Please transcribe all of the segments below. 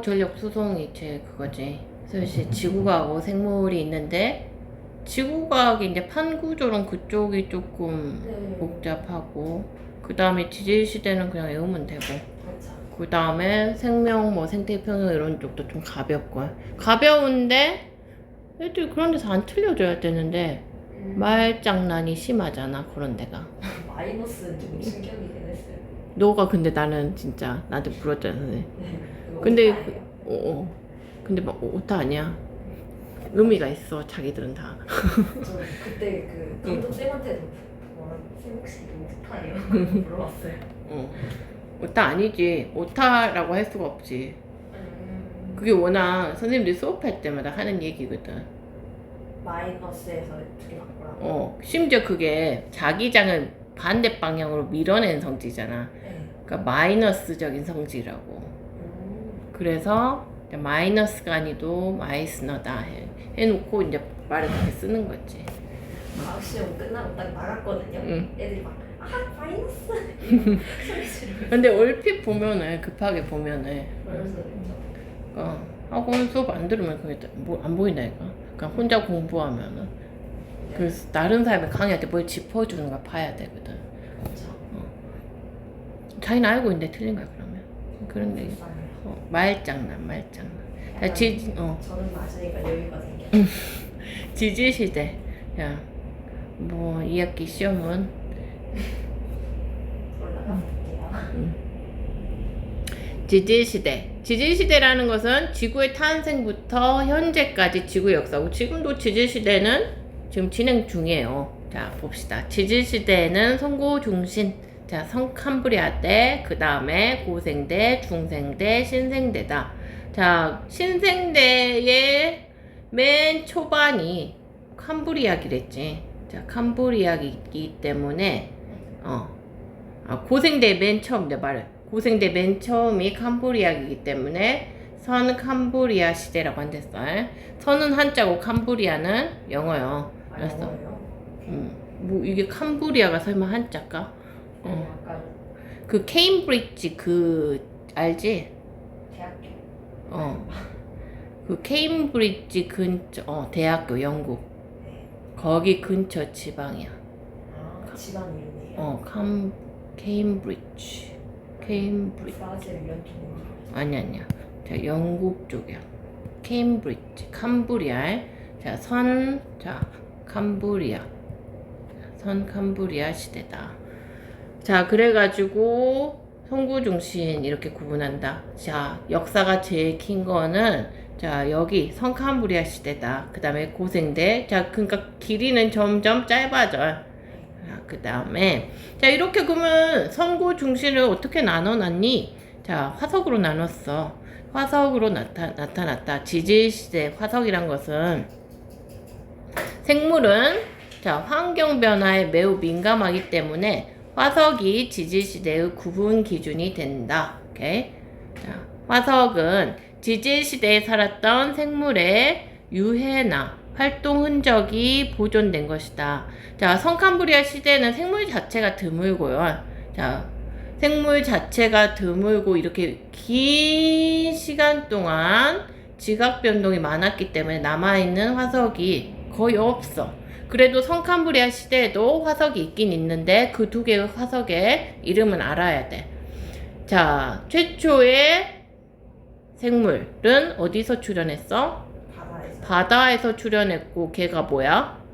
전력 수송이 제 그거지. 그래서 이제 지구과학하고 생물이 있는데 지구과학이 이제 판구조론 그쪽이 조금 네. 복잡하고 그 다음에 지질시대는 그냥 외우면 되고 그렇죠. 그 다음에 생명 뭐 생태평형 이런 쪽도 좀 가볍고 가벼운데 애들이 그런 데서 안 틀려줘야 되는데 말장난이 심하잖아 그런 데가. 마이너스는 좀 충격이긴 했어요. 너가 근데 나는 진짜 나한테 물었잖아. 네. 그거 근데 오타예요. 근데 막 오타 아니야. 의미가 있어 자기들은 다. 저 그때 그 감독쌤한테도 쌤 혹시 이거 오타예요? 물어봤어요. 오타 아니지. 오타라고 할 수가 없지. 그게 워낙 선생님들이 수업할 때마다 하는 얘기거든. 마이너스에서 어떻게 바꾸라고? 심지어 그게 자기장을 반대 방향으로 밀어낸 성질이잖아. 네. 그러니까 마이너스적인 성질이라고. 그래서 마이너스가 아니도 마이스너다 해놓고 이제 말을 그렇게 쓰는 거지. 과학 시험 끝나고 딱 나갔거든요. 응. 애들이 막 마이너스 소리 지르고. 근데 얼핏 보면은 급하게 보면은 그래서 학원 수업 안 들으면 그게 안 보인다니까. 그러니까 혼자 공부하면은 그래서 다른 사람이 강의할 때 뭘 짚어주는 걸 봐야 되거든. 그렇죠. 자기는 알고 있는데 틀린 거야 그러면. 그런 게 말장난. 야, 저는 맞으니까 여유가 생겨. 지질시대. 야, 뭐 2학기 시험은 올라가 볼게요. 지질시대라는 것은 지구의 탄생부터 현재까지 지구의 역사고 지금도 지질시대는 지금 진행 중이에요. 자 봅시다. 지질시대에는 성고중신, 자 성캄브리아 때, 그 다음에 고생대, 중생대, 신생대다. 자 신생대의 맨 초반이 캄브리아기랬지. 자 캄브리아이기 때문에 고생대 맨 처음 내 말을 고생대 맨 처음이 캄브리아이기 때문에 선 캄브리아 시대라고 한댔어. 선은 한자고 캄브리아는 영어요. 알았어. 뭐 이게 캄브리아가 설마 한자일까? 약간 그 케임브리지 그 알지? 대학교. 그 케임브리지 근처 대학교 영국 거기 근처 지방이야. 지방 이름이에요. 케임브리지. 브라질 이런 쪽. 아니야. 자, 영국 쪽이야. 케임브리지, 캄브리아. 자, 캄브리아. 선 캄브리아 시대다. 자, 그래가지고 성구중신 이렇게 구분한다. 자, 역사가 제일 긴 거는 자, 여기 선 캄브리아 시대다. 그 다음에 고생대. 자, 그러니까 길이는 점점 짧아져. 그 다음에 자 이렇게 그러면 선고 중심을 어떻게 나눠놨니? 자 화석으로 나눴어. 화석으로 나타났다. 지질시대 화석이란 것은 생물은 자 환경 변화에 매우 민감하기 때문에 화석이 지질시대의 구분 기준이 된다. 오케이? 자 화석은 지질시대에 살았던 생물의 유해나 활동 흔적이 보존된 것이다. 자, 성캄브리아 시대는 생물 자체가 드물고요. 자, 생물 자체가 드물고 이렇게 긴 시간 동안 지각 변동이 많았기 때문에 남아있는 화석이 거의 없어. 그래도 성캄브리아 시대에도 화석이 있긴 있는데 그 두 개의 화석의 이름은 알아야 돼. 자, 최초의 생물은 어디서 출현했어? 바다에서 출현했고 걔가 뭐야?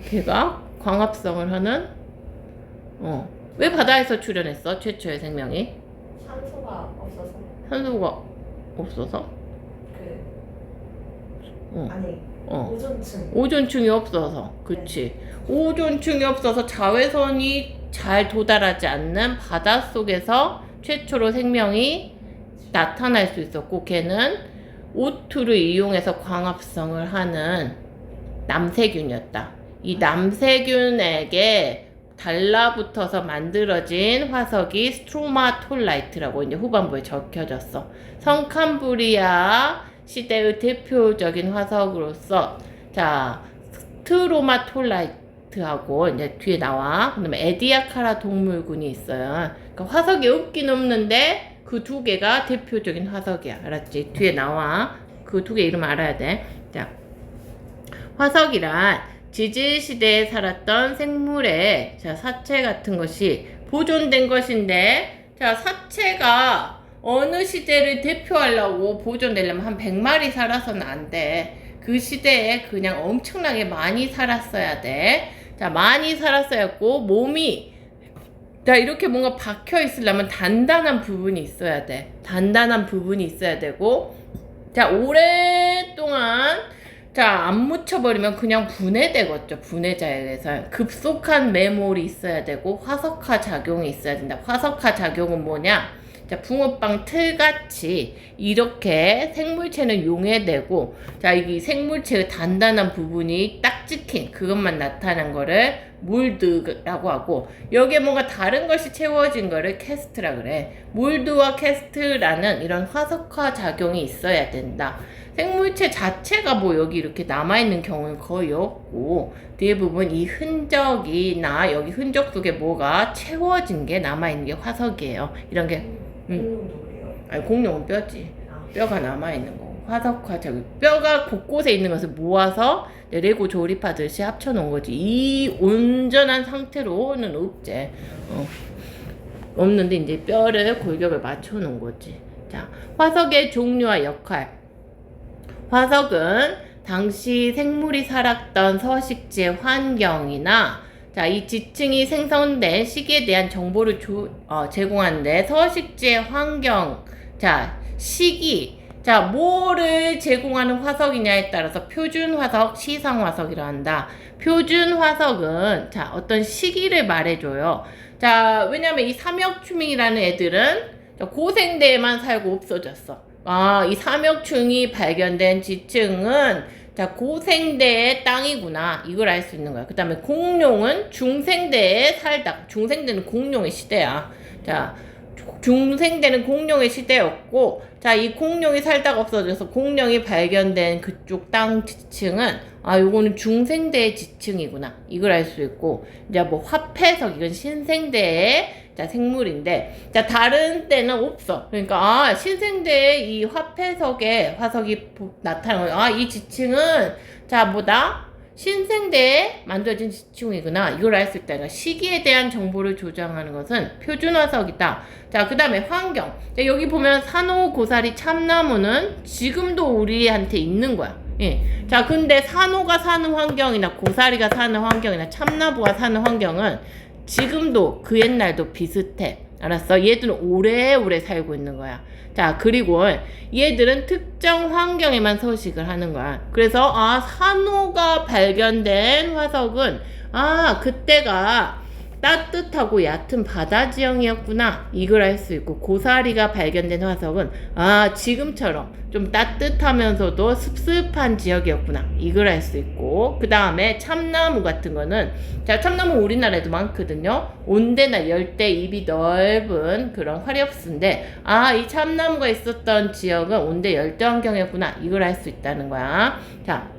걔가 광합성을 하는 왜 바다에서 출현했어? 최초의 생명이? 산소가 없어서. 산소가 없어서? 아니 오존층. 오존층이 없어서. 그치. 오존층이 없어서 자외선이 잘 도달하지 않는 바닷속에서 최초로 생명이 나타날 수 있었고 걔는 O2를 이용해서 광합성을 하는 남세균이었다. 이 남세균에게 달라붙어서 만들어진 화석이 스트로마톨라이트라고 이제 후반부에 적혀졌어. 성캄브리아 시대의 대표적인 화석으로서 자 스트로마톨라이트하고 이제 뒤에 나와. 그다음에 에디아카라 동물군이 있어요. 그러니까 화석이 없긴 없는데 그 두 개가 대표적인 화석이야. 알았지? 뒤에 나와. 그 두 개 이름 알아야 돼. 자, 화석이란 지질시대에 살았던 생물의 자, 사체 같은 것이 보존된 것인데, 자, 사체가 어느 시대를 대표하려고 보존되려면 한 100마리 살아서는 안 돼. 그 시대에 그냥 엄청나게 많이 살았어야 돼. 자, 많이 살았어야 했고, 몸이 자, 이렇게 뭔가 박혀 있으려면 단단한 부분이 있어야 돼. 단단한 부분이 있어야 되고, 자, 오랫동안 자, 안 묻혀버리면 그냥 분해되겠죠. 분해자에서 급속한 매몰이 있어야 되고, 화석화 작용이 있어야 된다. 화석화 작용은 뭐냐? 자, 붕어빵 틀같이 이렇게 생물체는 용해되고, 자, 이 생물체의 단단한 부분이 딱 찍힌 그것만 나타난 거를 몰드라고 하고, 여기에 뭔가 다른 것이 채워진 거를 캐스트라 그래. 몰드와 캐스트라는 이런 화석화 작용이 있어야 된다. 생물체 자체가 뭐 여기 이렇게 남아있는 경우는 거의 없고, 대부분 이 흔적이나 여기 흔적 속에 뭐가 채워진 게 남아있는 게 화석이에요. 이런 게 공룡도 그래요? 아니, 공룡은 뼈지. 아, 뼈가 남아있는 거. 화석화 작용. 뼈가 곳곳에 있는 것을 모아서 레고 조립하듯이 합쳐놓은 거지. 이 온전한 상태로는 없지. 없는데 이제 뼈를 골격을 맞춰놓은 거지. 자, 화석의 종류와 역할. 화석은 당시 생물이 살았던 서식지의 환경이나 자, 이 지층이 생성된 시기에 대한 정보를 제공하는데 서식지의 환경, 자, 시기, 자, 뭐를 제공하는 화석이냐에 따라서 표준 화석, 시상 화석이라 한다. 표준 화석은 자, 어떤 시기를 말해줘요. 자, 왜냐면 이 삼엽충이라는 애들은 고생대에만 살고 없어졌어. 이 삼엽충이 발견된 지층은 자, 고생대의 땅이구나. 이걸 알 수 있는 거야. 그 다음에 공룡은 중생대에 살다. 중생대는 공룡의 시대야. 자, 중생대는 공룡의 시대였고, 자, 이 공룡이 살다가 없어져서 공룡이 발견된 그쪽 땅 지층은, 요거는 중생대의 지층이구나. 이걸 알 수 있고, 이제 뭐 화폐석, 이건 신생대의 자, 생물인데, 자, 다른 때는 없어. 그러니까, 신생대의 이 화폐석에 화석이 나타나는 거야. 이 지층은, 자, 뭐다? 신생대에 만들어진 지층이구나. 이걸 알 수 있다. 그러니까 시기에 대한 정보를 조장하는 것은 표준화석이다. 자, 그 다음에 환경. 자, 여기 보면 산호, 고사리, 참나무는 지금도 우리한테 있는 거야. 예. 자, 근데 산호가 사는 환경이나 고사리가 사는 환경이나 참나무가 사는 환경은 지금도 그 옛날도 비슷해. 알았어? 얘들은 오래오래 살고 있는 거야. 자, 그리고 얘들은 특정 환경에만 서식을 하는 거야. 그래서 산호가 발견된 화석은 그때가 따뜻하고 얕은 바다 지형이었구나. 이걸 알 수 있고, 고사리가 발견된 화석은 지금처럼 좀 따뜻하면서도 습습한 지역이었구나. 이걸 알 수 있고, 그 다음에 참나무 같은 거는 자, 참나무 우리나라에도 많거든요. 온대나 열대 입이 넓은 그런 화렵수인데 이 참나무가 있었던 지역은 온대 열대 환경이었구나. 이걸 알 수 있다는 거야. 자,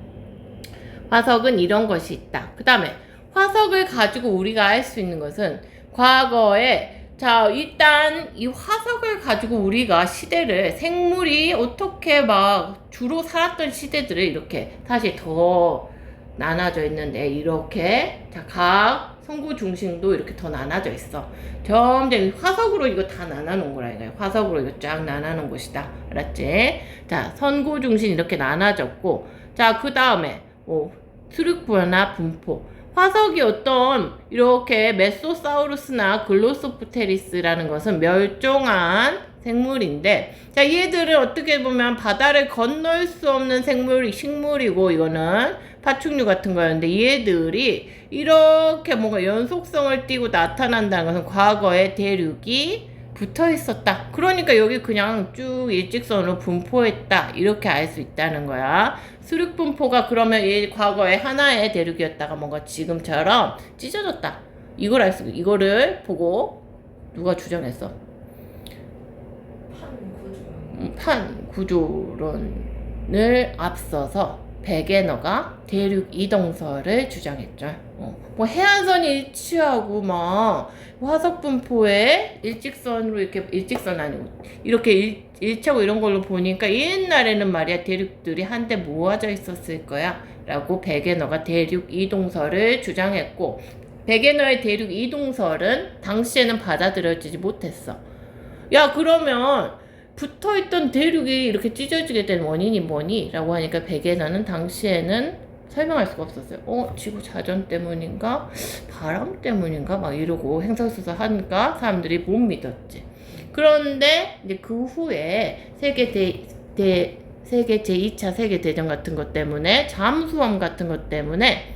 화석은 이런 것이 있다. 그 다음에 화석을 가지고 우리가 알 수 있는 것은 과거에 자, 일단 이 화석을 가지고 우리가 시대를 생물이 어떻게 막 주로 살았던 시대들을 이렇게 사실 더 나눠져 있는데 이렇게 자, 각 선구 중심도 이렇게 더 나눠져 있어. 점점 화석으로 이거 다 나눠놓은 거라 이거야. 화석으로 이거 쫙 나눠놓은 것이다. 알았지? 자, 선구 중심 이렇게 나눠졌고, 자, 그 다음에 수륙부나 분포. 화석이 어떤 이렇게 메소사우루스나 글로소프테리스라는 것은 멸종한 생물인데, 자, 얘들은 어떻게 보면 바다를 건널 수 없는 식물이고, 이거는 파충류 같은 거였는데, 얘들이 이렇게 뭔가 연속성을 띠고 나타난다는 것은 과거에 대륙이 붙어 있었다. 그러니까 여기 그냥 쭉 일직선으로 분포했다. 이렇게 알 수 있다는 거야. 수륙 분포가 그러면 과거에 하나의 대륙이었다가 뭔가 지금처럼 찢어졌다. 이거를 보고 누가 주장했어? 판 구조론을 앞서서 베게너가 대륙 이동설을 주장했죠. 뭐 해안선이 일치하고 막 화석 분포에 일직선으로 이렇게 일직선 아니고 이렇게 일치하고 이런 걸로 보니까 옛날에는 말이야 대륙들이 한데 모아져 있었을 거야 라고 베게너가 대륙 이동설을 주장했고, 베게너의 대륙 이동설은 당시에는 받아들여지지 못했어. 야, 그러면 붙어있던 대륙이 이렇게 찢어지게 된 원인이 뭐니? 라고 하니까 베게너는 당시에는 설명할 수가 없었어요. 지구 자전 때문인가? 바람 때문인가? 막 이러고 행설수설 하니까 사람들이 못 믿었지. 그런데 이제 그 후에 세계 제2차 세계대전 같은 것 때문에, 잠수함 같은 것 때문에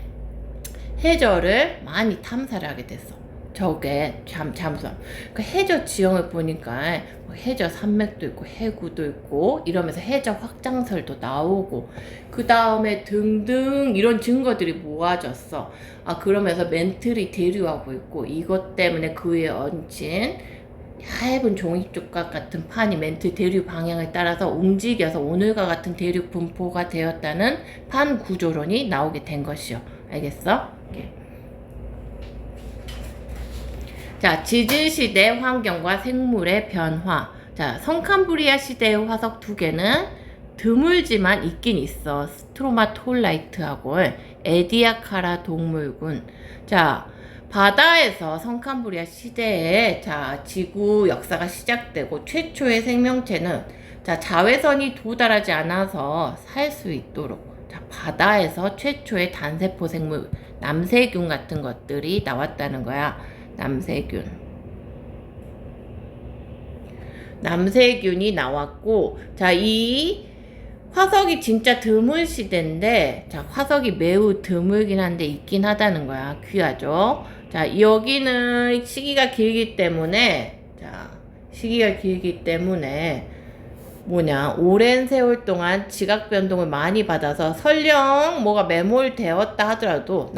해저를 많이 탐사를 하게 됐어. 저게 잠수함. 그 해저 지형을 보니까 해저 산맥도 있고 해구도 있고 이러면서 해저 확장설도 나오고 그 다음에 등등 이런 증거들이 모아졌어. 그러면서 멘틀이 대류하고 있고 이것 때문에 그 위에 얹힌 얇은 종이조각 같은 판이 멘트 대류 방향에 따라서 움직여서 오늘과 같은 대륙 분포가 되었다는 판 구조론이 나오게 된 것이요. 알겠어? 자, 지질시대 환경과 생물의 변화. 자, 성캄브리아 시대의 화석 두 개는 드물지만 있긴 있어. 스트로마톨라이트하고 에디아카라 동물군. 자, 바다에서 성캄브리아 시대에 지구 역사가 시작되고 최초의 생명체는 자외선이 도달하지 않아서 살 수 있도록 바다에서 최초의 단세포 생물 남세균 같은 것들이 나왔다는 거야. 남세균이 나왔고, 이 화석이 진짜 드문 시대인데, 화석이 매우 드물긴 한데 있긴 하다는 거야. 귀하죠? 여기는 시기가 길기 때문에, 오랜 세월 동안 지각 변동을 많이 받아서 설령 뭐가 매몰되었다 하더라도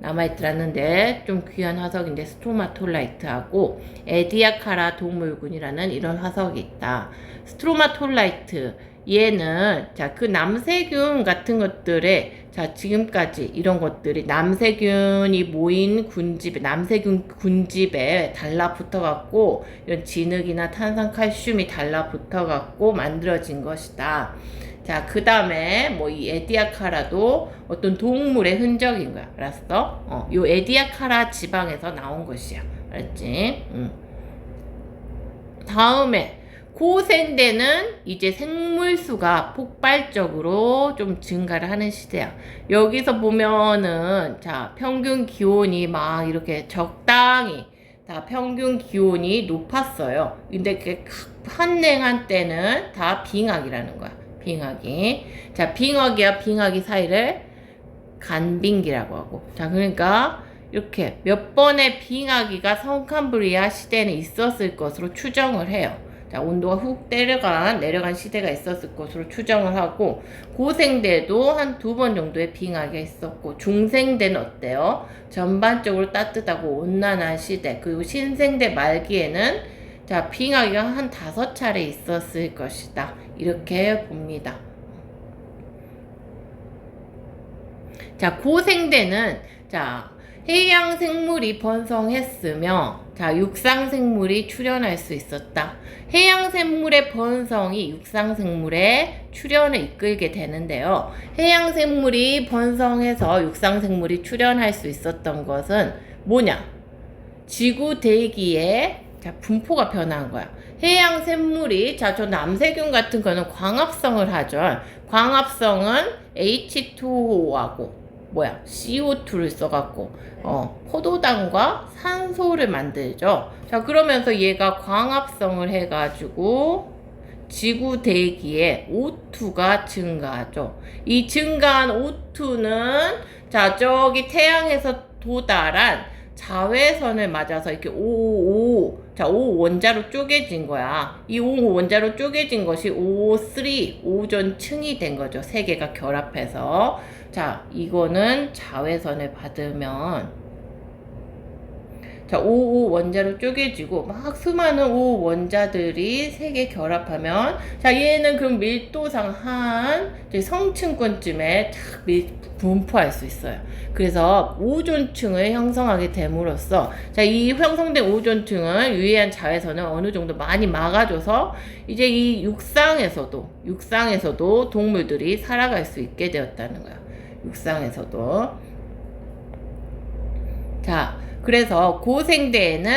남아있더라는데 좀 귀한 화석인데 스트로마톨라이트하고 에디아카라 동물군이라는 이런 화석이 있다. 스트로마톨라이트 얘는 그 남세균 같은 것들에 지금까지 이런 것들이 남세균이 모인 군집에 남세균 군집에 달라붙어 갖고 이런 진흙이나 탄산칼슘이 달라붙어 갖고 만들어진 것이다. 그 다음에 이 에디아카라도 어떤 동물의 흔적인 거야. 알았어? 요 에디아카라 지방에서 나온 것이야. 알았지? 다음에 고생대는 이제 생물수가 폭발적으로 좀 증가를 하는 시대야. 여기서 보면은 평균 기온이 막 이렇게 적당히 평균 기온이 높았어요. 근데 그 한냉한 때는 다 빙하기라는 거야. 빙하기. 빙하기와 빙하기 사이를 간빙기라고 하고. 그러니까 이렇게 몇 번의 빙하기가 성캄브리아 시대에는 있었을 것으로 추정을 해요. 온도가 훅 내려간 시대가 있었을 것으로 추정을 하고, 고생대도 한 2번 정도의 빙하기가 있었고, 중생대는 어때요? 전반적으로 따뜻하고 온난한 시대, 그리고 신생대 말기에는 빙하기가 한 5차례 있었을 것이다. 이렇게 봅니다. 고생대는 해양 생물이 번성했으며 육상 생물이 출현할 수 있었다. 해양 생물의 번성이 육상 생물의 출현을 이끌게 되는데요. 해양 생물이 번성해서 육상 생물이 출현할 수 있었던 것은 뭐냐? 지구 대기의 분포가 변한 거야. 해양 생물이 저 남세균 같은 거는 광합성을 하죠. 광합성은 H2O하고 CO2를 써갖고 포도당과 산소를 만들죠. 그러면서 얘가 광합성을 해가지고 지구 대기에 O2가 증가하죠. 이 증가한 O2는 저기 태양에서 도달한 자외선을 맞아서 이렇게 O 원자로 쪼개진 거야. 이 O 원자로 쪼개진 것이 O3, 오존층이 된 거죠. 세 개가 결합해서. 이거는 자외선을 받으면 자, 5, 원자로 쪼개지고 막 수많은 5 원자들이 세 개 결합하면 자, 얘는 그럼 밀도상 한 이제 성층권쯤에 쫙 분포할 수 있어요. 그래서 오존층을 형성하게 됨으로써 자, 이 형성된 오존층은 유해한 자외선을 어느 정도 많이 막아줘서 이제 이 육상에서도 동물들이 살아갈 수 있게 되었다는 거야. 육상에서도. 자, 그래서 고생대에는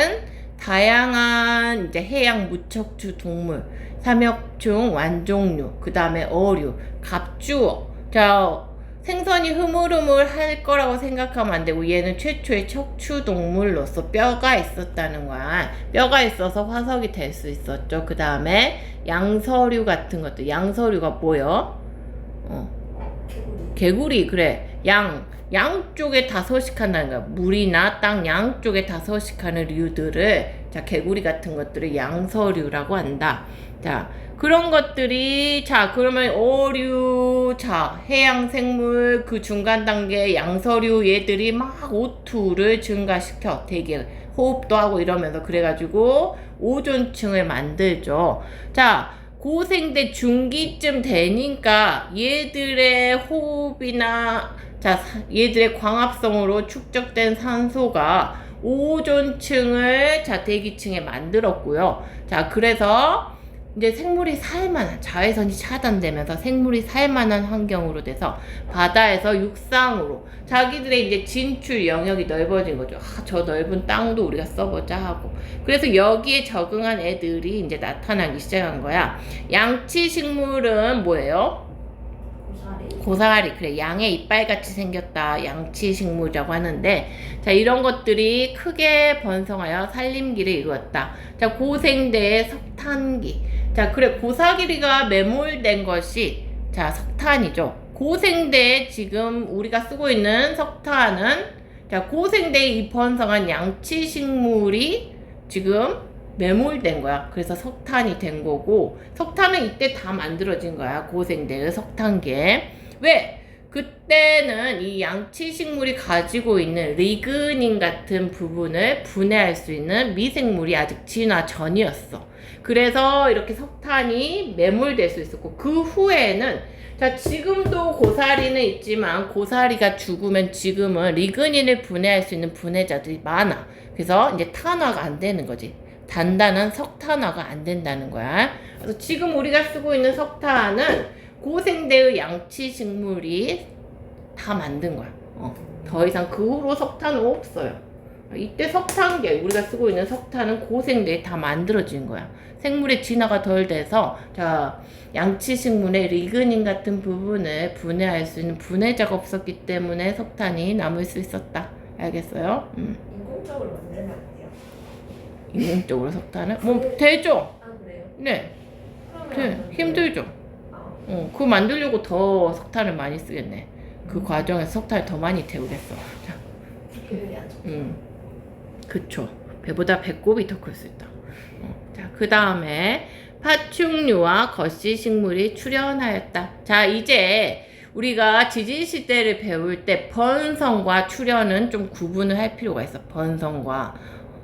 다양한 이제 해양 무척추 동물, 삼엽충, 완종류, 그 다음에 어류, 갑주어. 자, 생선이 흐물흐물할 거라고 생각하면 안 되고 얘는 최초의 척추 동물로서 뼈가 있었다는 거야. 뼈가 있어서 화석이 될 수 있었죠. 그 다음에 양서류 같은 것도. 양서류가 뭐요? 개구리. 그래. 양쪽에 다 서식한다는 거야. 물이나 땅 양쪽에 다 서식하는 류들을 자, 개구리 같은 것들을 양서류라고 한다. 자, 그런 것들이 자, 그러면 어류, 자, 해양 생물 그 중간 단계 양서류 얘들이 막 O2를 증가시켜. 되게 호흡도 하고 이러면서 그래가지고 오존층을 만들죠. 자, 고생대 중기쯤 되니까 얘들의 호흡이나 자, 얘들의 광합성으로 축적된 산소가 오존층을 자, 대기층에 만들었고요. 자, 그래서 이제 생물이 살만한 자외선이 차단되면서 생물이 살만한 환경으로 돼서 바다에서 육상으로 자기들의 이제 진출 영역이 넓어진 거죠. 아, 저 넓은 땅도 우리가 써보자 하고. 그래서 여기에 적응한 애들이 이제 나타나기 시작한 거야. 양치 식물은 뭐예요? 고사리. 그래, 양의 이빨같이 생겼다. 양치식물이라고 하는데 자, 이런 것들이 크게 번성하여 살림기를 이루었다. 자, 고생대의 석탄기. 자, 그래, 고사리가 매몰된 것이 자, 석탄이죠. 고생대에 지금 우리가 쓰고 있는 석탄은 자, 고생대에 이 번성한 양치식물이 지금 매몰된 거야. 그래서 석탄이 된 거고 석탄은 이때 다 만들어진 거야. 고생대의 석탄계. 왜? 그때는 이 양치식물이 가지고 있는 리그닌 같은 부분을 분해할 수 있는 미생물이 아직 진화 전이었어. 그래서 이렇게 석탄이 매몰될 수 있었고 그 후에는 자, 지금도 고사리는 있지만 고사리가 죽으면 지금은 리그닌을 분해할 수 있는 분해자들이 많아. 그래서 이제 탄화가 안 되는 거지. 단단한 석탄화가 안 된다는 거야. 그래서 지금 우리가 쓰고 있는 석탄은 고생대의 양치식물이 다 만든 거야. 더 이상 그 후로 석탄은 없어요. 이때 석탄계, 우리가 쓰고 있는 석탄은 고생대에 다 만들어진 거야. 생물의 진화가 덜 돼서 자, 양치식물의 리그닌 같은 부분을 분해할 수 있는 분해자가 없었기 때문에 석탄이 남을 수 있었다. 알겠어요? 인공적으로 만들면 안 돼요? 인공적으로 석탄을? 뭐 되죠? 아, 그래요? 네. 그러면 힘들죠. 그거 만들려고 더 석탄을 많이 쓰겠네. 그 과정에서 석탄을 더 많이 태우겠어. 자, 그래야죠. 그쵸. 배보다 배꼽이 더 클 수 있다. 자, 그 다음에 파충류와 거시식물이 출현하였다. 자, 이제 우리가 지질시대를 배울 때 번성과 출현은 좀 구분을 할 필요가 있어. 번성과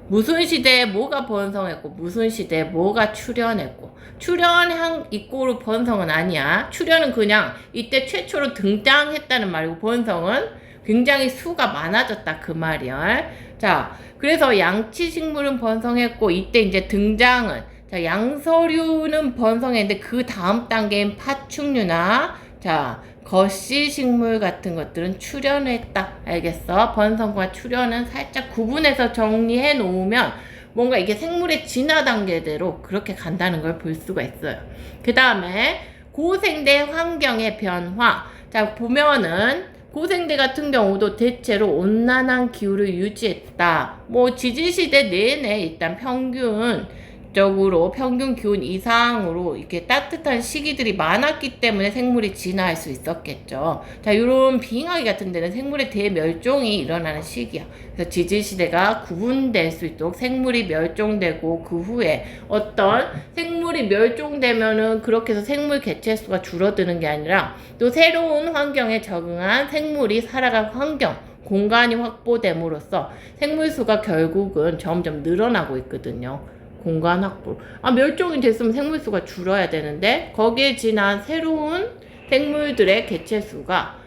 무슨 시대에 뭐가 번성했고 무슨 시대에 뭐가 출현했고 출현한 이꼬로 번성은 아니야. 출현은 그냥 이때 최초로 등장했다는 말이고 번성은 굉장히 수가 많아졌다 그 말이야. 자, 그래서 양치식물은 번성했고 이때 이제 등장은 자, 양서류는 번성했는데 그 다음 단계인 파충류나 자, 거시식물 같은 것들은 출현했다. 알겠어? 번성과 출현은 살짝 구분해서 정리해 놓으면 뭔가 이게 생물의 진화 단계대로 그렇게 간다는 걸 볼 수가 있어요. 그 다음에 고생대 환경의 변화. 자, 보면은 고생대 같은 경우도 대체로 온난한 기후를 유지했다. 뭐 지질시대 내내 일단 평균적으로 평균 기온 이상으로 이렇게 따뜻한 시기들이 많았기 때문에 생물이 진화할 수 있었겠죠. 자, 요런 빙하기 같은 데는 생물의 대멸종이 일어나는 시기야. 그래서 지질시대가 구분될 수 있도록 생물이 멸종되고 그 후에 어떤 생물이 멸종되면은 그렇게 해서 생물 개체수가 줄어드는 게 아니라 또 새로운 환경에 적응한 생물이 살아갈 환경 공간이 확보됨으로써 생물수가 결국은 점점 늘어나고 있거든요. 공간 확보. 멸종이 됐으면 생물수가 줄어야 되는데 거기에 지난 새로운 생물들의 개체수가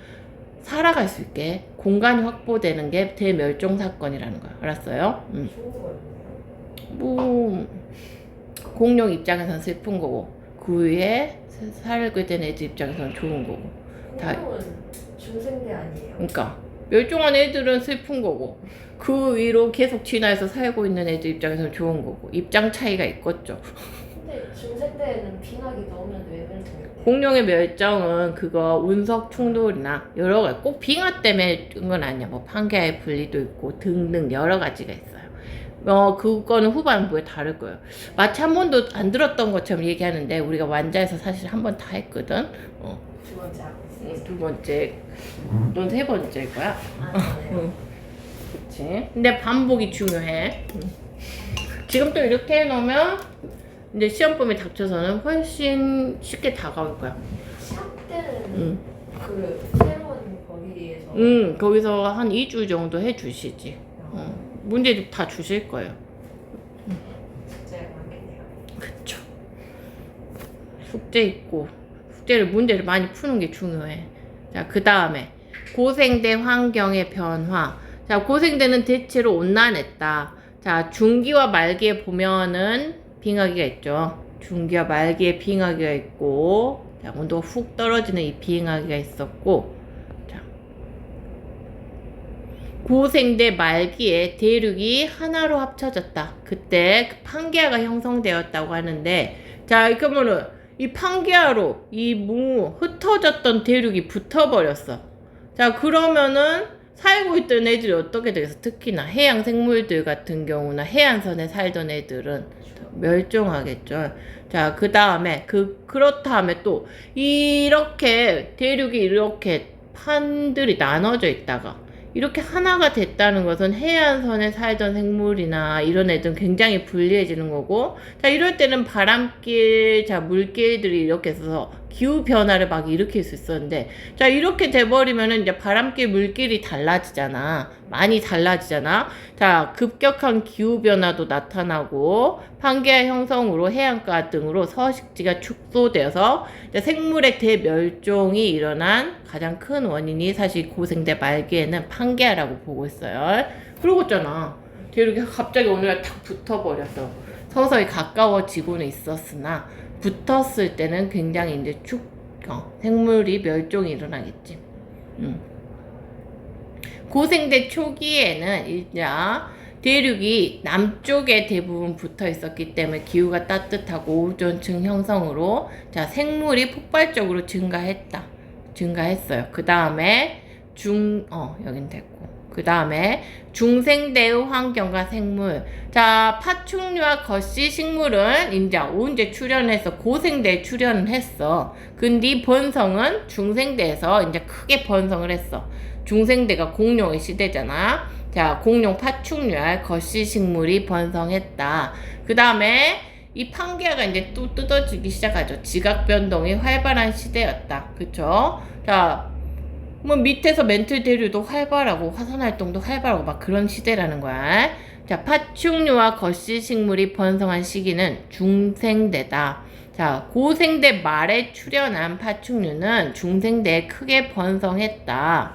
살아갈 수 있게 공간이 확보되는 게 대멸종 사건이라는 거야. 알았어요? 좋은 거예요. 뭐 공룡 입장에서는 슬픈 거고 그 위에 살게 된 애들 입장에서는 좋은 거고. 공룡은 중생대 아니에요? 그러니까 멸종한 애들은 슬픈 거고 그 위로 계속 진화해서 살고 있는 애들 입장에서는 좋은 거고 입장 차이가 있겠죠. 근데 중생대에는 빙하기 넣으면 왜 멸종이? 공룡의 멸종은 그거 운석 충돌이나 여러 가지 꼭 빙하 때문에 건 아니야. 뭐 판게아의 분리도 있고 등등 여러 가지가 있어요. 그거는 후반부에 다를 거예요. 마치 한 번도 안 들었던 것처럼 얘기하는데 우리가 완자에서 사실 한 번 다 했거든. 두 번째 하고 있어요. 두 번째, 넌 세 번째일 거야. 아니에요. 그치. 근데 반복이 중요해. 지금 또 이렇게 해놓으면 이제 시험범위 닥쳐서는 훨씬 쉽게 다가올 거야. 시험 때는 응. 그 새로운 거기에서 거기서 한 2주 정도 해주시지. 문제 다 주실 거예요. 숙제가 많겠네요. 그쵸. 숙제 있고, 문제를 많이 푸는 게 중요해. 자, 그 다음에 고생대 환경의 변화. 자, 고생대는 대체로 온난했다. 자, 중기와 말기에 보면은 빙하기가 있죠. 중기와 말기에 빙하기가 있고, 자, 온도가 훅 떨어지는 이 빙하기가 있었고, 자, 고생대 말기에 대륙이 하나로 합쳐졌다. 그때 그 판게아가 형성되었다고 하는데, 자, 그러면은 이 판게아로 이 흩어졌던 대륙이 붙어버렸어. 자, 그러면은 살고 있던 애들이 어떻게 되겠어? 특히나 해양 생물들 같은 경우나 해안선에 살던 애들은 멸종하겠죠. 자, 그 다음에 그렇다면 또 이렇게 대륙이 이렇게 판들이 나눠져 있다가 이렇게 하나가 됐다는 것은 해안선에 살던 생물이나 이런 애들은 굉장히 불리해지는 거고, 자, 이럴 때는 바람길, 자, 물길들이 이렇게 있어서 기후변화를 막 일으킬 수 있었는데, 자, 이렇게 돼버리면은 이제 바람길, 물길이 달라지잖아. 많이 달라지잖아. 자, 급격한 기후변화도 나타나고, 판게아 형성으로 해안가 등으로 서식지가 축소되어서 생물의 대멸종이 일어난 가장 큰 원인이 사실 고생대 말기에는 판게아라고 보고 있어요. 그러고 있잖아. 대륙이 갑자기 어느 날 탁 붙어버렸어. 서서히 가까워지고는 있었으나 붙었을 때는 굉장히 이제 생물이 멸종이 일어나겠지. 고생대 초기에는 이제 대륙이 남쪽에 대부분 붙어 있었기 때문에 기후가 따뜻하고 오존층 형성으로 자, 생물이 폭발적으로 증가했어요. 그 다음에 여긴 됐고. 그 다음에 중생대의 환경과 생물. 자, 파충류와 거시 식물은 이제 언제 출현해서 고생대에 출현을 했어. 근데 이 번성은 중생대에서 이제 크게 번성을 했어. 중생대가 공룡의 시대잖아. 자, 공룡 파충류와 거시 식물이 번성했다. 그 다음에 이 판게아가 이제 또 뜯어지기 시작하죠. 지각 변동이 활발한 시대였다. 그쵸? 자, 뭐 밑에서 멘틀 대류도 활발하고 화산 활동도 활발하고 막 그런 시대라는 거야. 자, 파충류와 거시 식물이 번성한 시기는 중생대다. 자, 고생대 말에 출현한 파충류는 중생대에 크게 번성했다.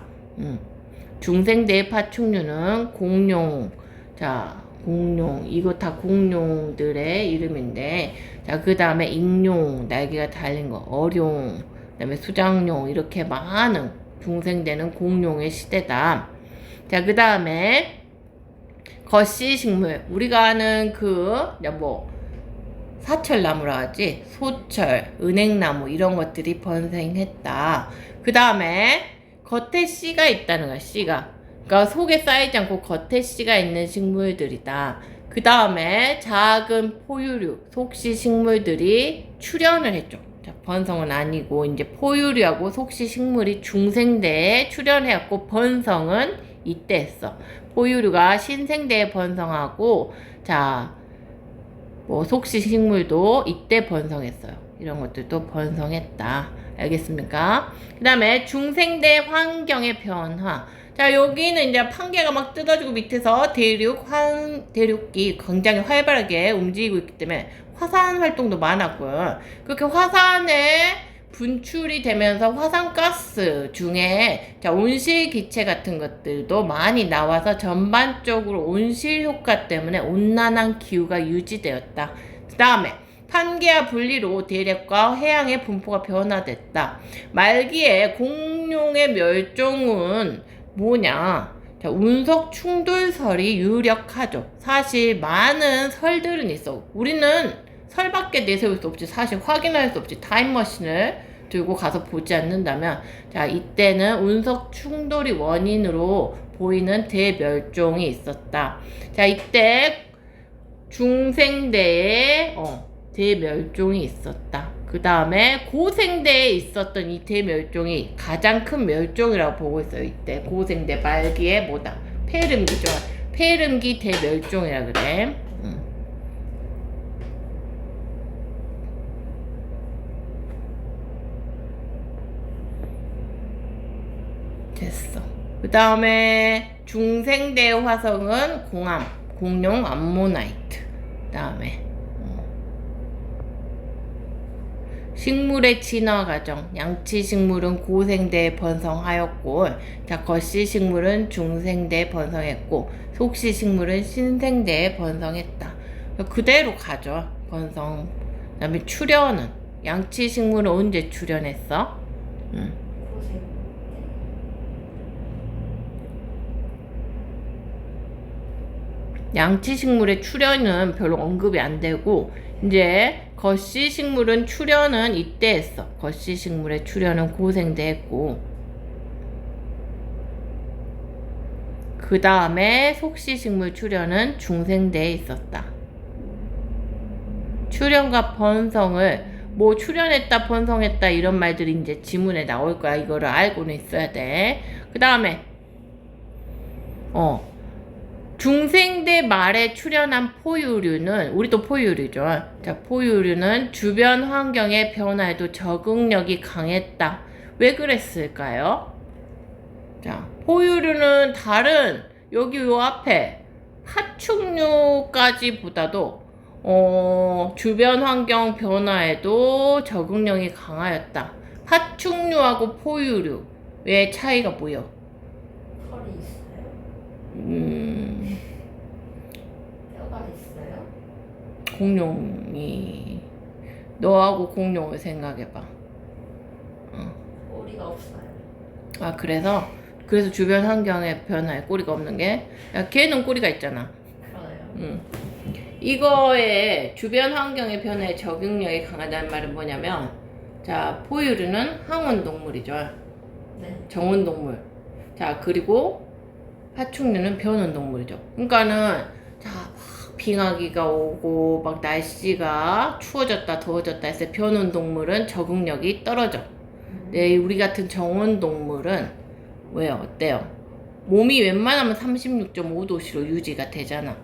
중생대의 파충류는 공룡. 자, 공룡. 이거 다 공룡들의 이름인데, 자, 그 다음에 익룡, 날개가 달린 거, 어룡, 그 다음에 수장룡, 이렇게 많은 중생대는 공룡의 시대다. 자, 그 다음에 거시식물. 우리가 아는 사철나무라 하지. 소철, 은행나무 이런 것들이 번성했다. 그 다음에 겉에 씨가 있다는 거야. 씨가. 그러니까 속에 쌓이지 않고 겉에 씨가 있는 식물들이다. 그 다음에 작은 포유류, 속시 식물들이 출현을 했죠. 자, 번성은 아니고 이제 포유류하고 속시 식물이 중생대에 출현해갖고 번성은 이때 했어. 포유류가 신생대에 번성하고, 자, 속시 식물도 이때 번성했어요. 이런 것들도 번성했다. 알겠습니까? 그 다음에 중생대 환경의 변화. 자, 여기는 이제 판개가 막 뜯어지고 밑에서 대륙이 굉장히 활발하게 움직이고 있기 때문에 화산 활동도 많았고요. 그렇게 화산에 분출이 되면서 화산가스 중에 자, 온실기체 같은 것들도 많이 나와서 전반적으로 온실 효과 때문에 온난한 기후가 유지되었다. 그 다음에 판개와 분리로 대륙과 해양의 분포가 변화됐다. 말기에 공룡의 멸종은 뭐냐? 자, 운석 충돌설이 유력하죠. 사실 많은 설들은 있어. 우리는 설밖에 내세울 수 없지. 사실 확인할 수 없지. 타임머신을 들고 가서 보지 않는다면, 자, 이때는 운석 충돌이 원인으로 보이는 대멸종이 있었다. 자, 이때 중생대에 대멸종이 있었다. 그 다음에 고생대에 있었던 이 대멸종이 가장 큰 멸종이라고 보고 있어요. 이때 고생대 말기에 뭐다? 폐렴기죠. 폐렴기 대멸종이라 그래. 됐어. 그 다음에 중생대 화성은 공룡 암모나이트. 그 다음에 식물의 진화 과정. 양치 식물은 고생대에 번성하였고, 자, 거시 식물은 중생대에 번성했고, 속시 식물은 신생대에 번성했다. 그대로 가죠. 번성. 그 다음에 출현은 양치 식물은 언제 출현했어? 고생. 양치 식물의 출현은 별로 언급이 안 되고, 이제 거시 식물은 출현은 이때 했어. 거시 식물의 출현은 고생대 했고, 그 다음에 속시 식물 출현은 중생대에 있었다. 출현과 번성을 뭐 출현했다 번성했다 이런 말들이 이제 지문에 나올 거야. 이거를 알고는 있어야 돼. 그 다음에 중생대 말에 출현한 포유류는, 우리도 포유류죠. 자, 포유류는 주변 환경의 변화에도 적응력이 강했다. 왜 그랬을까요? 자, 포유류는 다른, 여기 요 앞에 파충류까지 보다도, 주변 환경 변화에도 적응력이 강하였다. 파충류하고 포유류의 차이가 뭐야? 털이 있어요? 뼈가 있어요? 공룡이, 너하고 공룡을 생각해봐. 꼬리가 없어요. 아, 그래서 주변 환경의 변화에 꼬리가 없는 게, 야, 걔는 꼬리가 있잖아. 그러네요. 이거에 주변 환경의 변화에 적응력이 강하다는 말은 뭐냐면, 자, 포유류는 항온동물이죠. 네. 정온동물. 자, 그리고 파충류는 변온동물이죠. 그러니까는, 자, 막 빙하기가 오고, 막 날씨가 추워졌다, 더워졌다 했을 때 변온동물은 적응력이 떨어져. 네, 우리 같은 정온동물은, 왜요? 어때요? 몸이 웬만하면 36.5도씨로 유지가 되잖아.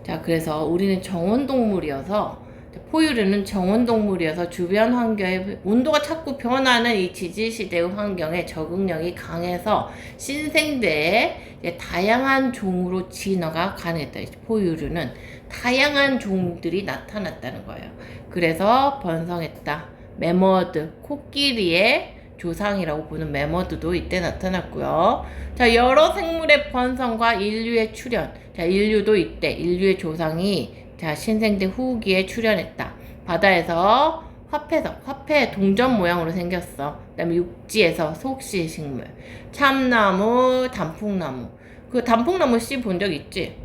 자, 그래서 우리는 정온동물이어서, 포유류는 정온동물이어서 주변 환경의 온도가 자꾸 변하는 이 지질시대의 환경에 적응력이 강해서 신생대에 다양한 종으로 진화가 가능했다. 포유류는 다양한 종들이 나타났다는 거예요. 그래서 번성했다. 매머드, 코끼리의 조상이라고 보는 매머드도 이때 나타났고요. 자, 여러 생물의 번성과 인류의 출현. 자, 인류도 이때 인류의 조상이 자, 신생대 후기에 출현했다. 바다에서 화폐 동전 모양으로 생겼어. 그 다음에 육지에서 속시 식물, 참나무, 단풍나무. 그 단풍나무 씨 본 적 있지?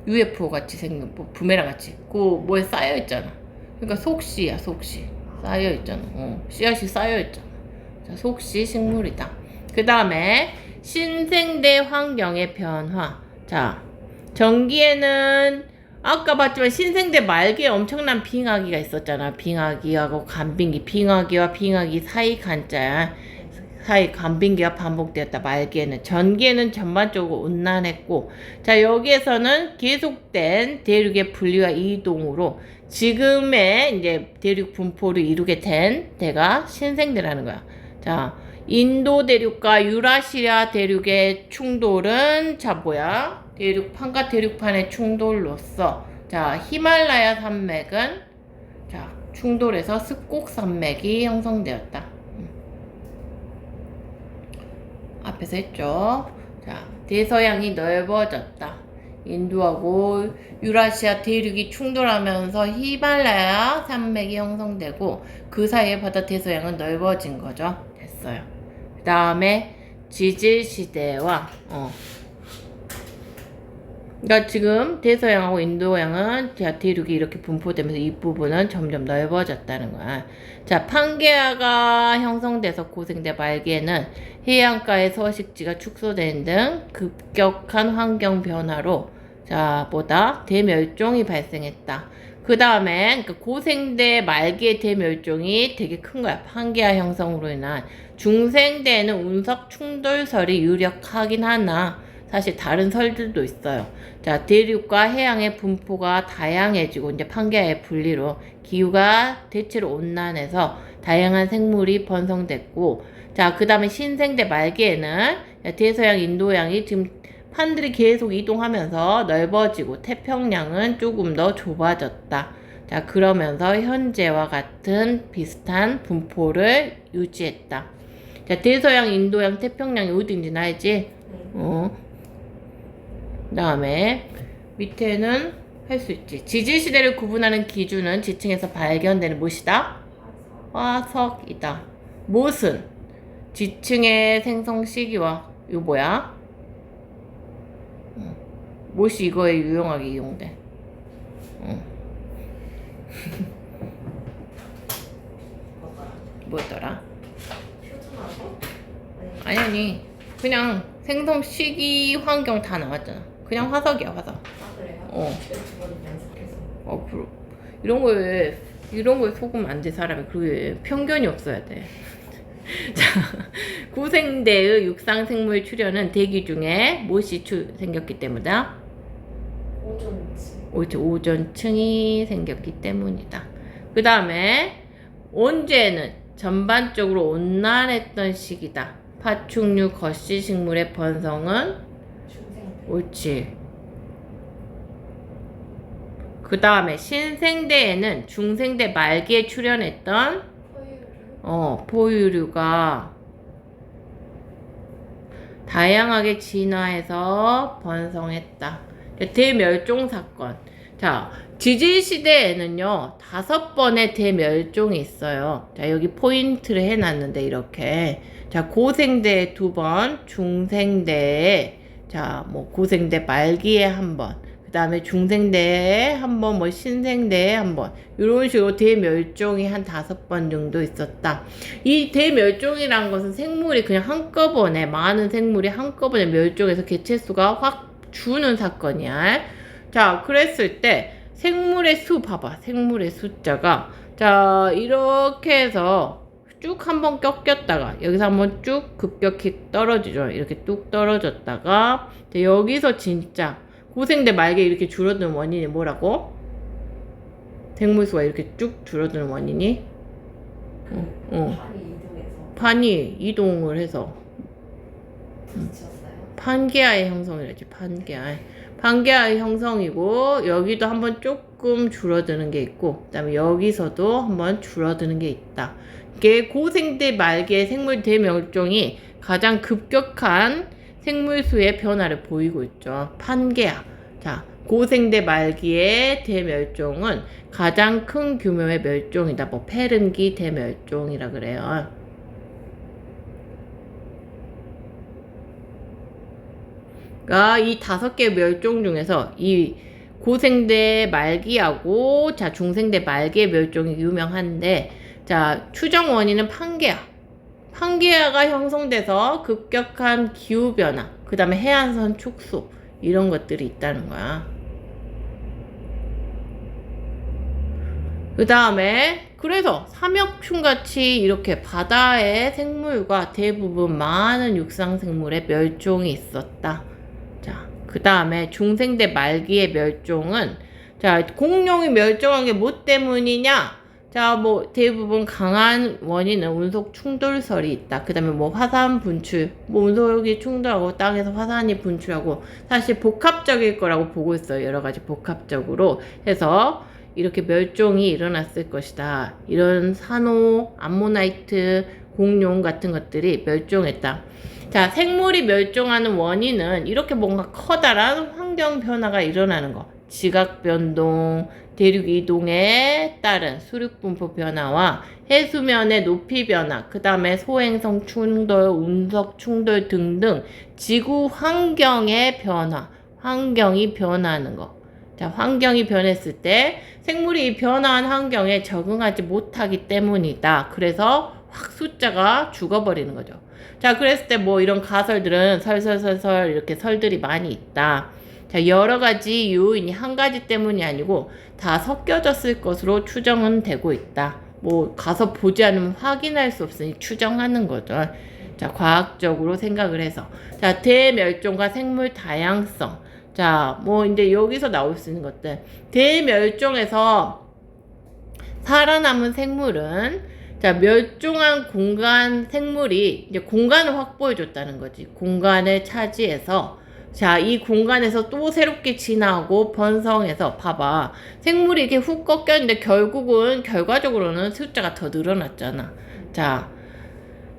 네. UFO 같이 생긴, 뭐 부메랑 같이. 그 뭐에 쌓여 있잖아. 그러니까 속시야, 속시. 쌓여 있잖아. 씨앗이 쌓여 있잖아. 자, 속시 식물이다. 그 다음에 신생대 환경의 변화. 자, 전기에는 아까 봤지만 신생대 말기에 엄청난 빙하기가 있었잖아. 빙하기하고 간빙기. 빙하기와 빙하기 사이 간자야. 사이 간빙기가 반복되었다. 말기에는. 전기에는 전반적으로 온난했고, 자, 여기에서는 계속된 대륙의 분리와 이동으로 지금의 이제 대륙 분포를 이루게 된 데가 신생대라는 거야. 자, 인도 대륙과 유라시아 대륙의 충돌은 자 뭐야? 판가 대륙판의 충돌로서 자 히말라야 산맥은 자 충돌해서 습곡 산맥이 형성되었다. 앞에서 했죠. 자 대서양이 넓어졌다. 인도하고 유라시아 대륙이 충돌하면서 히말라야 산맥이 형성되고 그 사이에 바다 대서양은 넓어진 거죠. 됐어요. 그 다음에 지질 시대와 그러니까 지금 대서양하고 인도양은 대륙이 이렇게 분포되면서 이 부분은 점점 넓어졌다는 거야. 자, 판게아가 형성돼서 고생대 말기에는 해안가의 서식지가 축소되는 등 급격한 환경 변화로 자, 대멸종이 발생했다. 그 다음에 그러니까 고생대 말기의 대멸종이 되게 큰 거야. 판게아 형성으로 인한 중생대에는 운석 충돌설이 유력하긴 하나 사실 다른 설들도 있어요. 자, 대륙과 해양의 분포가 다양해지고 이제 판게아의 분리로 기후가 대체로 온난해서 다양한 생물이 번성됐고 자, 그 다음에 신생대 말기에는 대서양 인도양이 지금 판들이 계속 이동하면서 넓어지고 태평양은 조금 더 좁아졌다. 자, 그러면서 현재와 같은 비슷한 분포를 유지했다. 자, 대서양, 인도양, 태평양이 어딘지는 알지? 그 다음에 밑에는 할 수 있지. 지질시대를 구분하는 기준은 지층에서 발견되는 무엇이다? 화석이다. 못은 지층의 생성 시기와 이거 뭐야? 못이 이거에 유용하게 이용돼. 뭐였더라? 표준화고? 아니 그냥 생성 시기 환경 다 나왔잖아. 그냥 화석이야 화석. 아 그래요? 어. 두 번 연습해서. 이런 거에 속으면 안 돼 사람이. 그게 편견이 없어야 돼. 자, 고생대의 육상생물 출현은 대기 중에 무엇이 생겼기 때문이다? 오존층이 생겼기 때문이다. 그 다음에 언제는 전반적으로 온난했던 시기다. 파충류 거시식물의 번성은 옳지. 그 다음에 신생대에는 중생대 말기에 출현했던 포유류가 다양하게 진화해서 번성했다. 대멸종 사건. 자, 지질시대에는요 5번의 대멸종이 있어요. 자, 여기 포인트를 해놨는데 이렇게 자, 고생대에 2번, 중생대에 자, 고생대 말기에 1번, 그 다음에 중생대에 1번, 신생대에 1번, 이런 식으로 대멸종이 한 5번 정도 있었다. 이 대멸종이란 것은 생물이 그냥 한꺼번에, 많은 생물이 한꺼번에 멸종해서 개체수가 확 주는 사건이야. 자, 그랬을 때 생물의 수 봐봐. 생물의 숫자가 자, 이렇게 해서 쭉 한번 꺾였다가 여기서 한번 쭉 급격히 떨어지죠. 이렇게 뚝 떨어졌다가 여기서 진짜 고생대 말기에 이렇게 줄어드는 원인이 뭐라고? 생물수가 이렇게 쭉 줄어드는 원인이 판이 이동을 해서 판게아의 형성이라지. 판게아의 형성이고 여기도 한번 조금 줄어드는 게 있고 그 다음에 여기서도 한번 줄어드는 게 있다. 이게 고생대 말기의 생물 대멸종이 가장 급격한 생물수의 변화를 보이고 있죠. 판게아. 자, 고생대 말기의 대멸종은 가장 큰 규모의 멸종이다. 페른기 대멸종이라 그래요. 그러니까 이 5개 멸종 중에서 이 고생대 말기하고 자, 중생대 말기의 멸종이 유명한데 자, 추정 원인은 판게아가 형성돼서 급격한 기후변화, 그 다음에 해안선 축소 이런 것들이 있다는 거야. 그 다음에 그래서 삼엽충같이 이렇게 바다의 생물과 대부분 많은 육상생물의 멸종이 있었다. 자, 그 다음에 중생대 말기의 멸종은 자, 공룡이 멸종한 게 뭐 때문이냐? 자, 뭐 대부분 강한 원인은 운석 충돌설이 있다. 그 다음에 뭐 화산 분출, 뭐 운석이 충돌하고 땅에서 화산이 분출하고 사실 복합적일 거라고 보고 있어요. 여러 가지 복합적으로 해서 이렇게 멸종이 일어났을 것이다. 이런 산호, 암모나이트, 공룡 같은 것들이 멸종했다. 자, 생물이 멸종하는 원인은 이렇게 뭔가 커다란 환경 변화가 일어나는 거. 지각 변동, 대륙 이동에 따른 수륙 분포 변화와 해수면의 높이 변화, 그 다음에 소행성 충돌, 운석 충돌 등등 지구 환경의 변화, 환경이 변화하는 거. 자, 환경이 변했을 때 생물이 변화한 환경에 적응하지 못하기 때문이다. 그래서 확 숫자가 죽어버리는 거죠. 자, 그랬을 때 뭐 이런 가설들은 설설설설 이렇게 설들이 많이 있다. 자, 여러 가지 요인이 한 가지 때문이 아니고 다 섞여졌을 것으로 추정은 되고 있다. 뭐 가서 보지 않으면 확인할 수 없으니 추정하는 거죠. 자, 과학적으로 생각을 해서. 자, 대멸종과 생물 다양성. 자, 뭐 이제 여기서 나올 수 있는 것들. 대멸종에서 살아남은 생물은 자, 멸종한 공간 생물이 이제 공간을 확보해 줬다는 거지. 공간을 차지해서 자, 이 공간에서 또 새롭게 진화하고 번성해서 봐봐. 생물이 이렇게 훅 꺾였는데 결국은 결과적으로는 숫자가 더 늘어났잖아. 자,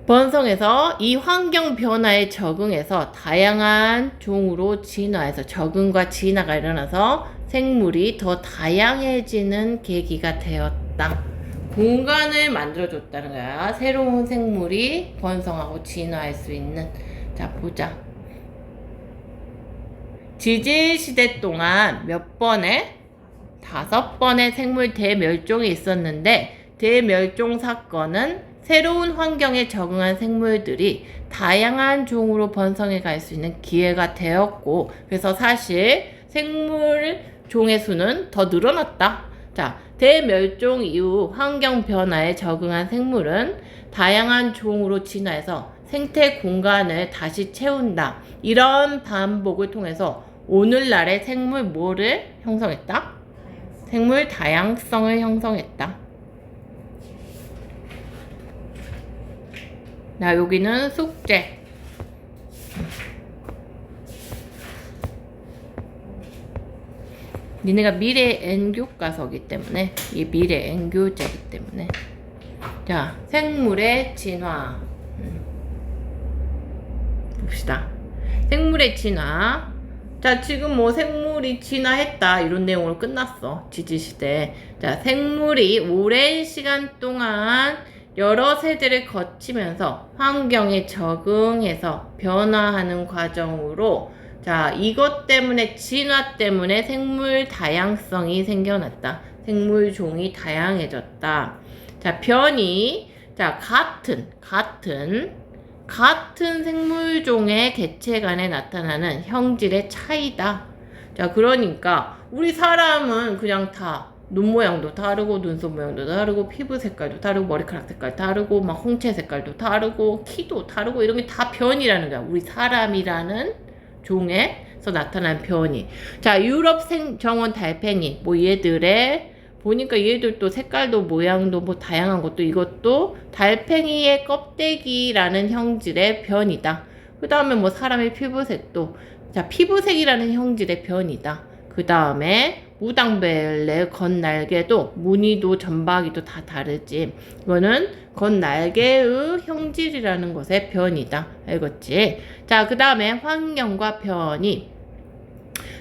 번성해서 이 환경 변화에 적응해서 다양한 종으로 진화해서 적응과 진화가 일어나서 생물이 더 다양해지는 계기가 되었다. 공간을 만들어줬다는 거야. 새로운 생물이 번성하고 진화할 수 있는. 자, 보자. 지질시대 동안 몇 번의? 5번의 생물 대멸종이 있었는데 대멸종 사건은 새로운 환경에 적응한 생물들이 다양한 종으로 번성해 갈 수 있는 기회가 되었고 그래서 사실 생물 종의 수는 더 늘어났다. 자, 대멸종 이후 환경 변화에 적응한 생물은 다양한 종으로 진화해서 생태 공간을 다시 채운다. 이런 반복을 통해서 오늘날의 생물 뭐를 형성했다? 생물 다양성을 형성했다. 자, 여기는 숙제. 니네가 미래 N교과서기 때문에 이 미래 N교재이기 때문에 자, 생물의 진화 봅시다. 생물의 진화. 자, 지금 뭐 생물이 진화했다 이런 내용으로 끝났어. 지질시대. 자, 생물이 오랜 시간 동안 여러 세대를 거치면서 환경에 적응해서 변화하는 과정으로 자, 이것 때문에 진화 때문에 생물 다양성이 생겨났다. 생물 종이 다양해졌다. 자, 변이. 자, 같은 생물종의 개체 간에 나타나는 형질의 차이다. 자, 그러니까 우리 사람은 그냥 다 눈 모양도 다르고 눈썹 모양도 다르고 피부 색깔도 다르고 머리카락 색깔 다르고 막 홍채 색깔도 다르고 키도 다르고 이런 게 다 변이라는 거야. 우리 사람이라는 종에서 나타난 변이. 자, 유럽 정원 달팽이 뭐 얘들의 보니까 얘들도 색깔도 모양도 뭐 다양한 것도 이것도 달팽이의 껍데기라는 형질의 변이다. 그 다음에 뭐 사람의 피부색도 자, 피부색이라는 형질의 변이다. 그 다음에 무당벌레 겉날개도 무늬도 점박이도 다 다르지. 이거는 겉날개의 형질이라는 것의 변이다. 알겠지? 자, 그 다음에 환경과 변이.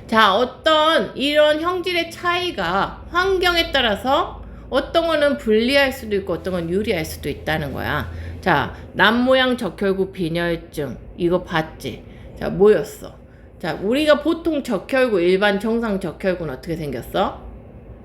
자, 어떤 이런 형질의 차이가 환경에 따라서 어떤 거는 불리할 수도 있고 어떤 건 유리할 수도 있다는 거야. 자, 남모양 적혈구 빈혈증 이거 봤지? 자, 뭐였어? 자, 우리가 보통 적혈구 일반 정상 적혈구는 어떻게 생겼어?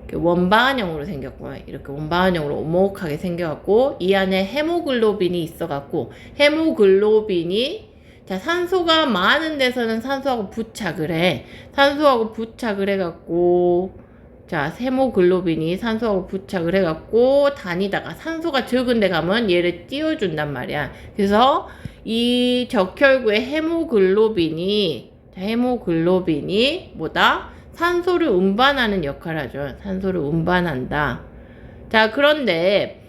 이렇게 원반형으로 생겼고 이렇게 원반형으로 오목하게 생겨갖고 이 안에 헤모글로빈이 있어갖고 헤모글로빈이 자, 산소가 많은 데서는 산소하고 부착을 해. 산소하고 부착을 해갖고 자, 헤모글로빈이 산소하고 부착을 해갖고 다니다가 산소가 적은 데 가면 얘를 띄워준단 말이야. 그래서 이 적혈구의 헤모글로빈이 뭐다? 산소를 운반하는 역할을 하죠. 산소를 운반한다. 자, 그런데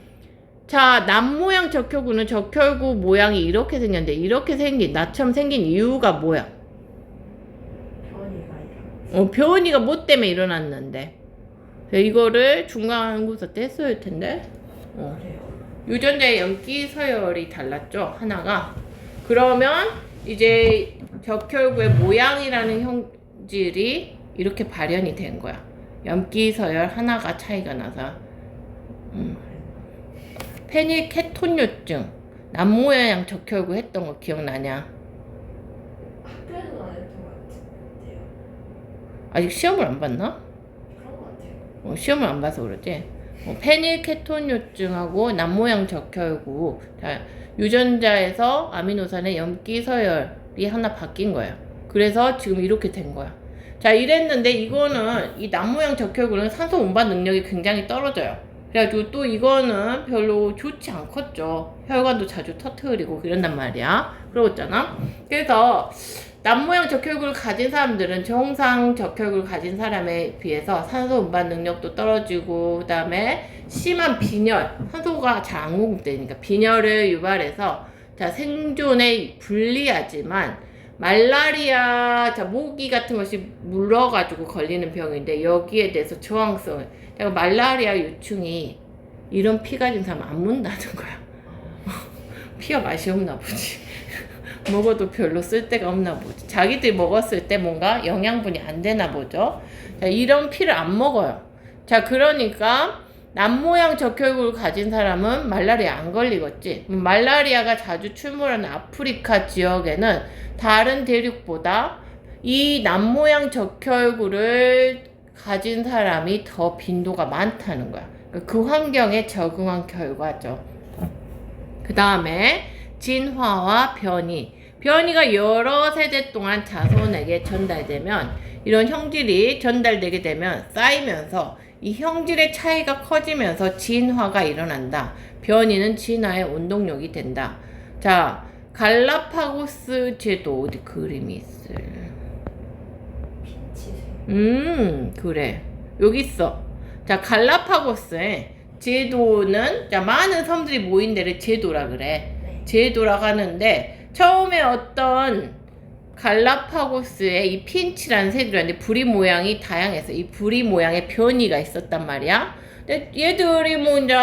자, 남모양 적혈구는 적혈구 모양이 이렇게 생겼는데 이렇게 생긴 나처럼 생긴 이유가 뭐야? 변이가 뭐 때문에 일어났는데? 이거를 중간고사 때 했어야 할 텐데. 유전자의 염기 서열이 달랐죠, 하나가. 그러면 이제 적혈구의 모양이라는 형질이 이렇게 발현이 된 거야. 염기 서열 하나가 차이가 나서. 페닐케톤요증 남모양 적혈구 했던 거 기억나냐? 학교에서는 안 했던 것 같아요. 아직 시험을 안 봤나? 그런 것 같아요. 시험을 안 봐서 그러지. 페닐케톤요증하고 남모양 적혈구, 자, 유전자에서 아미노산의 염기 서열이 하나 바뀐 거예요. 그래서 지금 이렇게 된 거야. 자, 이랬는데 이거는 이 남모양 적혈구는 산소 운반 능력이 굉장히 떨어져요. 그래가지고 또 이거는 별로 좋지 않겠죠. 혈관도 자주 터트리고 그런단 말이야. 그러잖아. 그래서 남모양 적혈구를 가진 사람들은 정상 적혈구를 가진 사람에 비해서 산소 운반 능력도 떨어지고, 그 다음에 심한 빈혈, 산소가 잘 안 공급되니까 빈혈을 유발해서 자, 생존에 불리하지만 말라리아, 자, 모기 같은 것이 물러가지고 걸리는 병인데 여기에 대해서 저항성을, 내가 말라리아 유충이 이런 피 가진 사람 안 문다는 거야. 피가 맛이 없나 보지. 먹어도 별로 쓸데가 없나 보지. 자기들이 먹었을 때 뭔가 영양분이 안 되나 보죠. 자, 이런 피를 안 먹어요. 자, 그러니까 남모양 적혈구를 가진 사람은 말라리아 안 걸리겠지. 말라리아가 자주 출몰하는 아프리카 지역에는 다른 대륙보다 이 남모양 적혈구를 가진 사람이 더 빈도가 많다는 거야. 그 환경에 적응한 결과죠. 그 다음에 진화와 변이. 변이가 여러 세대 동안 자손에게 전달되면 이런 형질이 전달되게 되면 쌓이면서 이 형질의 차이가 커지면서 진화가 일어난다. 변이는 진화의 원동력이 된다. 자, 갈라파고스 제도 어디 그림이 있을? 그래. 여기 있어. 자, 갈라파고스의 제도는, 자, 많은 섬들이 모인 데를 제도라 그래. 제도라고 하는데, 처음에 어떤 갈라파고스에 이 핀치라는 새들이 왔는데 부리 모양이 다양해서 이 부리 모양의 변이가 있었단 말이야. 근데 얘들이 뭐 이제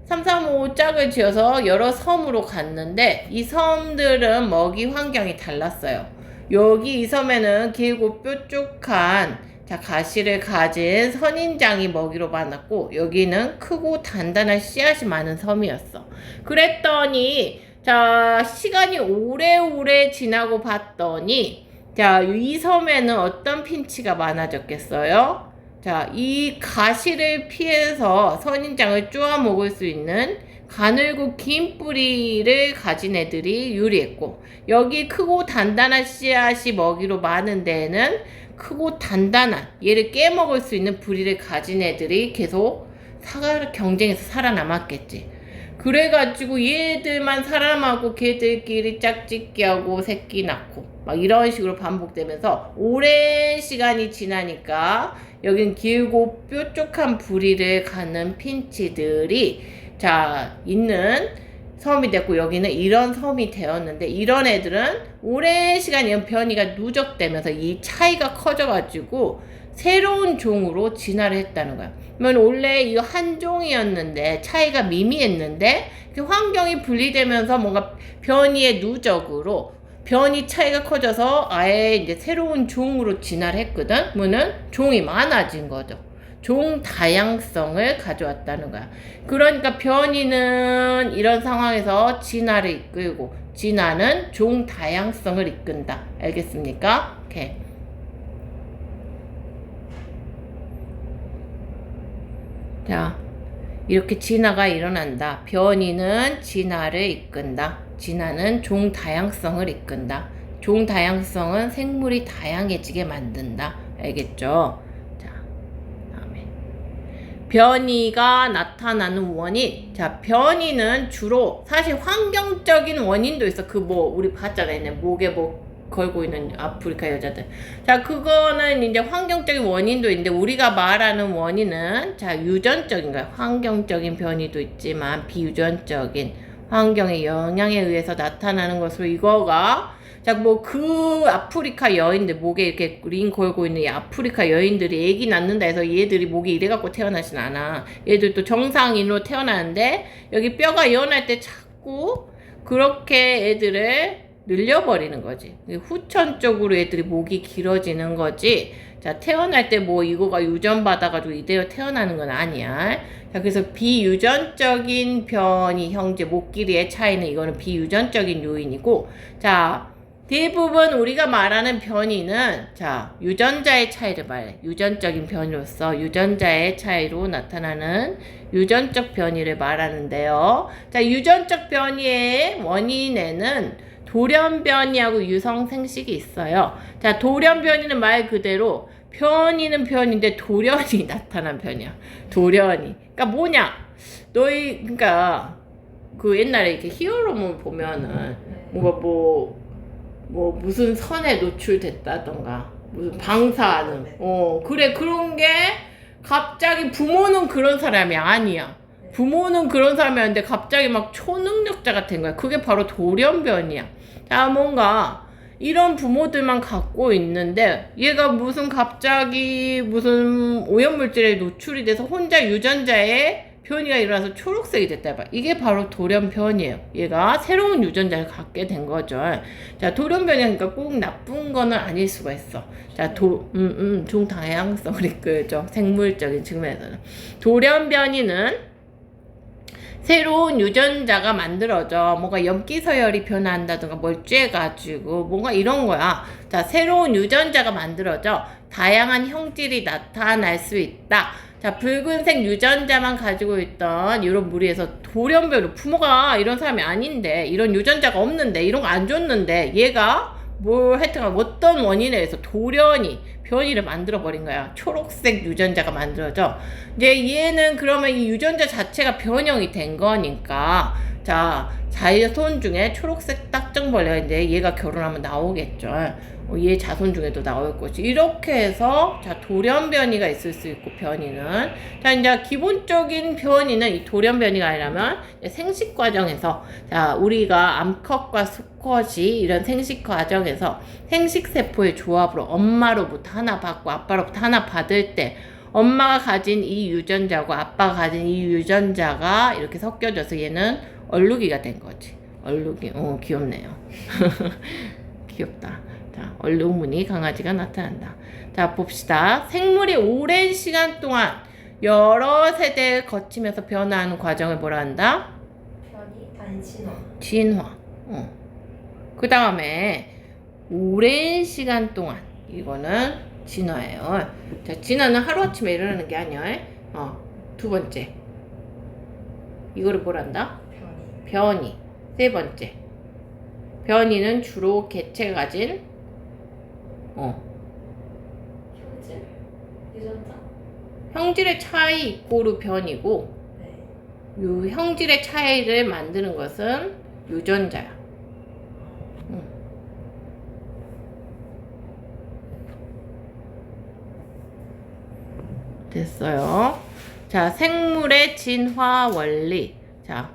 335 짝을 지어서 여러 섬으로 갔는데 이 섬들은 먹이 환경이 달랐어요. 여기 이 섬에는 길고 뾰족한 자, 가시를 가진 선인장이 먹이로 많았고 여기는 크고 단단한 씨앗이 많은 섬이었어. 그랬더니 자, 시간이 오래오래 지나고 봤더니 자, 이 섬에는 어떤 핀치가 많아졌겠어요? 자, 이 가시를 피해서 선인장을 쪼아 먹을 수 있는 가늘고 긴 뿌리를 가진 애들이 유리했고 여기 크고 단단한 씨앗이 먹이로 많은 데에는 크고 단단한 얘를 깨먹을 수 있는 뿌리를 가진 애들이 계속 경쟁에서 살아남았겠지. 그래가지고 얘들만 살아남고 걔들끼리 짝짓기 하고 새끼 낳고 막 이런 식으로 반복되면서 오랜 시간이 지나니까 여긴 길고 뾰족한 부리를 가는 핀치들이 자 있는 섬이 됐고 여기는 이런 섬이 되었는데 이런 애들은 오랜 시간 이런 변이가 누적되면서 이 차이가 커져가지고 새로운 종으로 진화를 했다는 거야. 그러면 원래 이거 한 종이었는데 차이가 미미했는데 그 환경이 분리되면서 뭔가 변이의 누적으로 변이 차이가 커져서 아예 이제 새로운 종으로 진화를 했거든. 그러면 종이 많아진 거죠. 종 다양성을 가져왔다는 거야. 그러니까 변이는 이런 상황에서 진화를 이끌고 진화는 종 다양성을 이끈다. 알겠습니까? 오케이. 자, 이렇게 진화가 일어난다. 변이는 진화를 이끈다. 진화는 종 다양성을 이끈다. 종 다양성은 생물이 다양해지게 만든다. 알겠죠? 자, 다음에 변이가 나타나는 원인. 자, 변이는 주로 사실 환경적인 원인도 있어. 그 뭐 우리 봤잖아요. 목에 뭐 걸고 있는 아프리카 여자들. 자, 그거는 이제 환경적인 원인도 있는데 우리가 말하는 원인은 자, 유전적인 거야. 환경적인 변이도 있지만 비유전적인 환경의 영향에 의해서 나타나는 것으로 이거가 자, 뭐 그 아프리카 여인들 목에 이렇게 링 걸고 있는 이 아프리카 여인들이 애기 낳는다 해서 얘들이 목이 이래갖고 태어나진 않아. 얘들 또 정상인으로 태어나는데 여기 뼈가 이어날 때 자꾸 그렇게 애들을 늘려버리는 거지. 후천적으로 애들이 목이 길어지는 거지. 자, 태어날 때 뭐 이거가 유전 받아가지고 이대로 태어나는 건 아니야. 자, 그래서 비유전적인 변이 형제 목 길이의 차이는 이거는 비유전적인 요인이고, 자, 대부분 우리가 말하는 변이는 자, 유전자의 차이를 말해. 유전적인 변이로서 유전자의 차이로 나타나는 유전적 변이를 말하는데요. 자, 유전적 변이의 원인에는 돌연 변이하고 유성 생식이 있어요. 자, 돌연 변이는 말 그대로 변이는 변인데 돌연이 나타난 변이야. 돌연이. 그러니까 뭐냐? 그러니까 그 옛날에 이렇게 히어로물 보면은 뭔가 뭐 무슨 선에 노출됐다던가 무슨 방사능 그래 그런 게 갑자기 부모는 그런 사람이 아니야. 부모는 그런 사람이 아닌데 갑자기 막 초능력자가 된 거야. 그게 바로 돌연변이야. 자, 뭔가 이런 부모들만 갖고 있는데 얘가 무슨 갑자기 무슨 오염물질에 노출이 돼서 혼자 유전자에 변이가 일어나서 초록색이 됐다 봐. 이게 바로 돌연변이에요. 얘가 새로운 유전자를 갖게 된 거죠. 자, 돌연변이니까 꼭 나쁜 거는 아닐 수가 있어. 자, 좀 다양성을 이끌죠. 생물적인 측면에서는. 돌연변이는 새로운 유전자가 만들어져. 뭔가 염기서열이 변화한다든가 멀쩡해가지고 뭔가 이런 거야. 자, 새로운 유전자가 만들어져 다양한 형질이 나타날 수 있다. 자, 붉은색 유전자만 가지고 있던 이런 무리에서 돌연변이 부모가 이런 사람이 아닌데 이런 유전자가 없는데 이런 거 안 줬는데 얘가 하여튼 어떤 원인에 의해서 돌연이 변이를 만들어버린 거야. 초록색 유전자가 만들어져. 이제 얘는 그러면 이 유전자 자체가 변형이 된 거니까 자, 자손 중에 초록색 딱정벌레가 있는데 얘가 결혼하면 나오겠죠. 얘 자손 중에도 나올 것이. 이렇게 해서 자, 돌연변이가 있을 수 있고 변이는 자, 이제 기본적인 변이는 이 돌연변이가 아니라면 생식 과정에서 자, 우리가 암컷과 수컷이 이런 생식 과정에서 생식세포의 조합으로 엄마로부터 하나 받고 아빠로부터 하나 받을 때 엄마가 가진 이 유전자고 아빠가 가진 이 유전자가 이렇게 섞여져서 얘는 얼룩이가 된 거지. 얼룩이. 귀엽네요. 귀엽다. 자, 얼룩무늬 강아지가 나타난다. 자, 봅시다. 생물이 오랜 시간 동안 여러 세대를 거치면서 변화하는 과정을 뭐라 한다? 변이, 단신화. 진화. 그 다음에 오랜 시간 동안 이거는 진화예요. 자, 진화는 하루아침에 일어나는 게 아니야. 두 번째. 이거를 뭐라 한다? 변이. 세 번째. 변이는 주로 개체가 가진 형질? 유전자? 형질의 차이 이꼬르 변이고 네. 요 형질의 차이를 만드는 것은 유전자야. 됐어요. 자, 생물의 진화 원리. 자,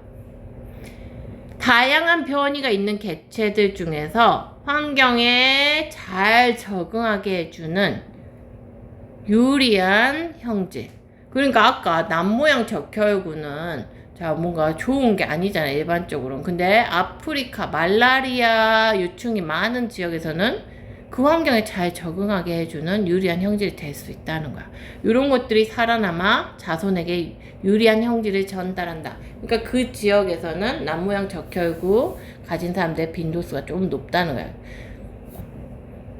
다양한 변이가 있는 개체들 중에서 환경에 잘 적응하게 해주는 유리한 형질. 그러니까 아까 남모양 적혈구는 자, 뭔가 좋은 게 아니잖아요, 일반적으로는. 근데 아프리카 말라리아 유충이 많은 지역에서는 그 환경에 잘 적응하게 해주는 유리한 형질이 될 수 있다는 거야. 이런 것들이 살아남아 자손에게 유리한 형질을 전달한다. 그러니까 그 지역에서는 남모양 적혈구 가진 사람들의 빈도수가 좀 높다는 거야.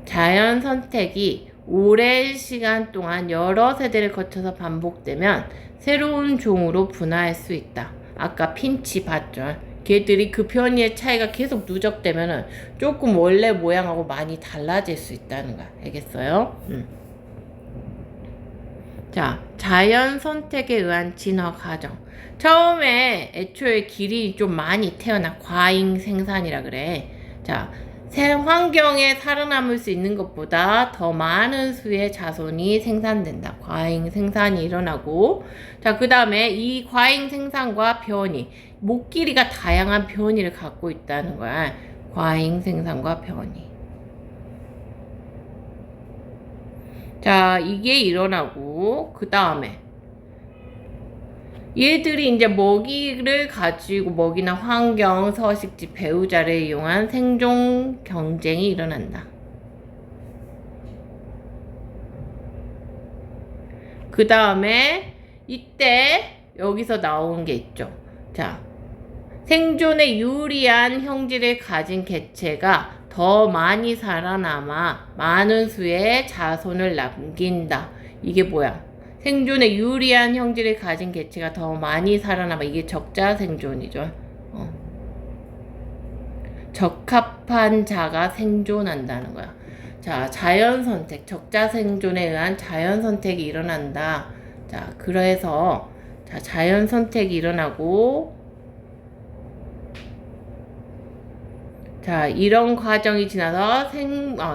자연 선택이 오랜 시간 동안 여러 세대를 거쳐서 반복되면 새로운 종으로 분화할 수 있다. 아까 핀치 봤죠? 걔들이 그 변이의 차이가 계속 누적되면은 조금 원래 모양하고 많이 달라질 수 있다는 거야. 알겠어요? 자, 자연 선택에 의한 진화 과정. 처음에 애초에 길이 좀 많이 태어나 과잉 생산이라 그래. 자, 환경에 살아남을 수 있는 것보다 더 많은 수의 자손이 생산된다. 과잉 생산이 일어나고, 자, 그 다음에 이 과잉 생산과 변이, 목 길이가 다양한 변이를 갖고 있다는 거야. 과잉 생산과 변이. 자, 이게 일어나고, 그 다음에 얘들이 이제 먹이를 가지고 먹이나 환경, 서식지, 배우자를 이용한 생존 경쟁이 일어난다. 그 다음에 이때 여기서 나온 게 있죠. 자, 생존에 유리한 형질을 가진 개체가 더 많이 살아남아 많은 수의 자손을 남긴다. 이게 뭐야? 생존에 유리한 형질을 가진 개체가 더 많이 살아남아. 이게 적자 생존이죠. 적합한 자가 생존한다는 거야. 자, 자연 선택, 적자 생존에 의한 자연 선택이 일어난다. 자, 그래서 자, 자연 선택이 일어나고, 자, 이런 과정이 지나서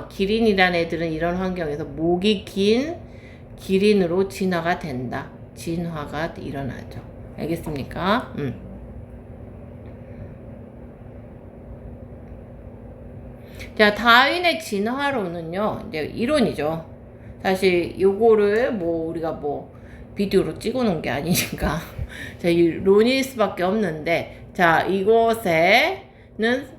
기린이라는 애들은 이런 환경에서 목이 긴 기린으로 진화가 된다. 진화가 일어나죠. 알겠습니까? 자, 다윈의 진화론은요, 이제 이론이죠. 사실 요거를 우리가 비디오로 찍어 놓은 게 아니니까. 자, 이 론일 수밖에 없는데, 자, 이것에는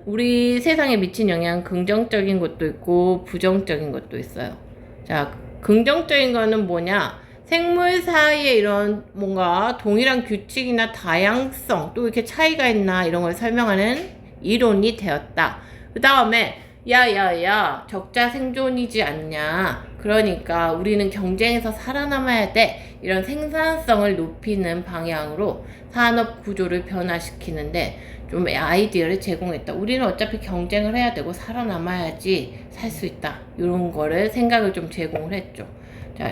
우리 세상에 미친 영향 긍정적인 것도 있고 부정적인 것도 있어요. 자, 긍정적인 거는 뭐냐? 생물 사이에 이런 뭔가 동일한 규칙이나 다양성, 또 이렇게 차이가 있나 이런 걸 설명하는 이론이 되었다. 그 다음에 야야야, 적자 생존이지 않냐. 그러니까 우리는 경쟁에서 살아남아야 돼. 이런 생산성을 높이는 방향으로 산업 구조를 변화시키는데 좀 아이디어를 제공했다. 우리는 어차피 경쟁을 해야 되고 살아남아야지 살 수 있다. 이런 거를 생각을 좀 제공을 했죠. 자,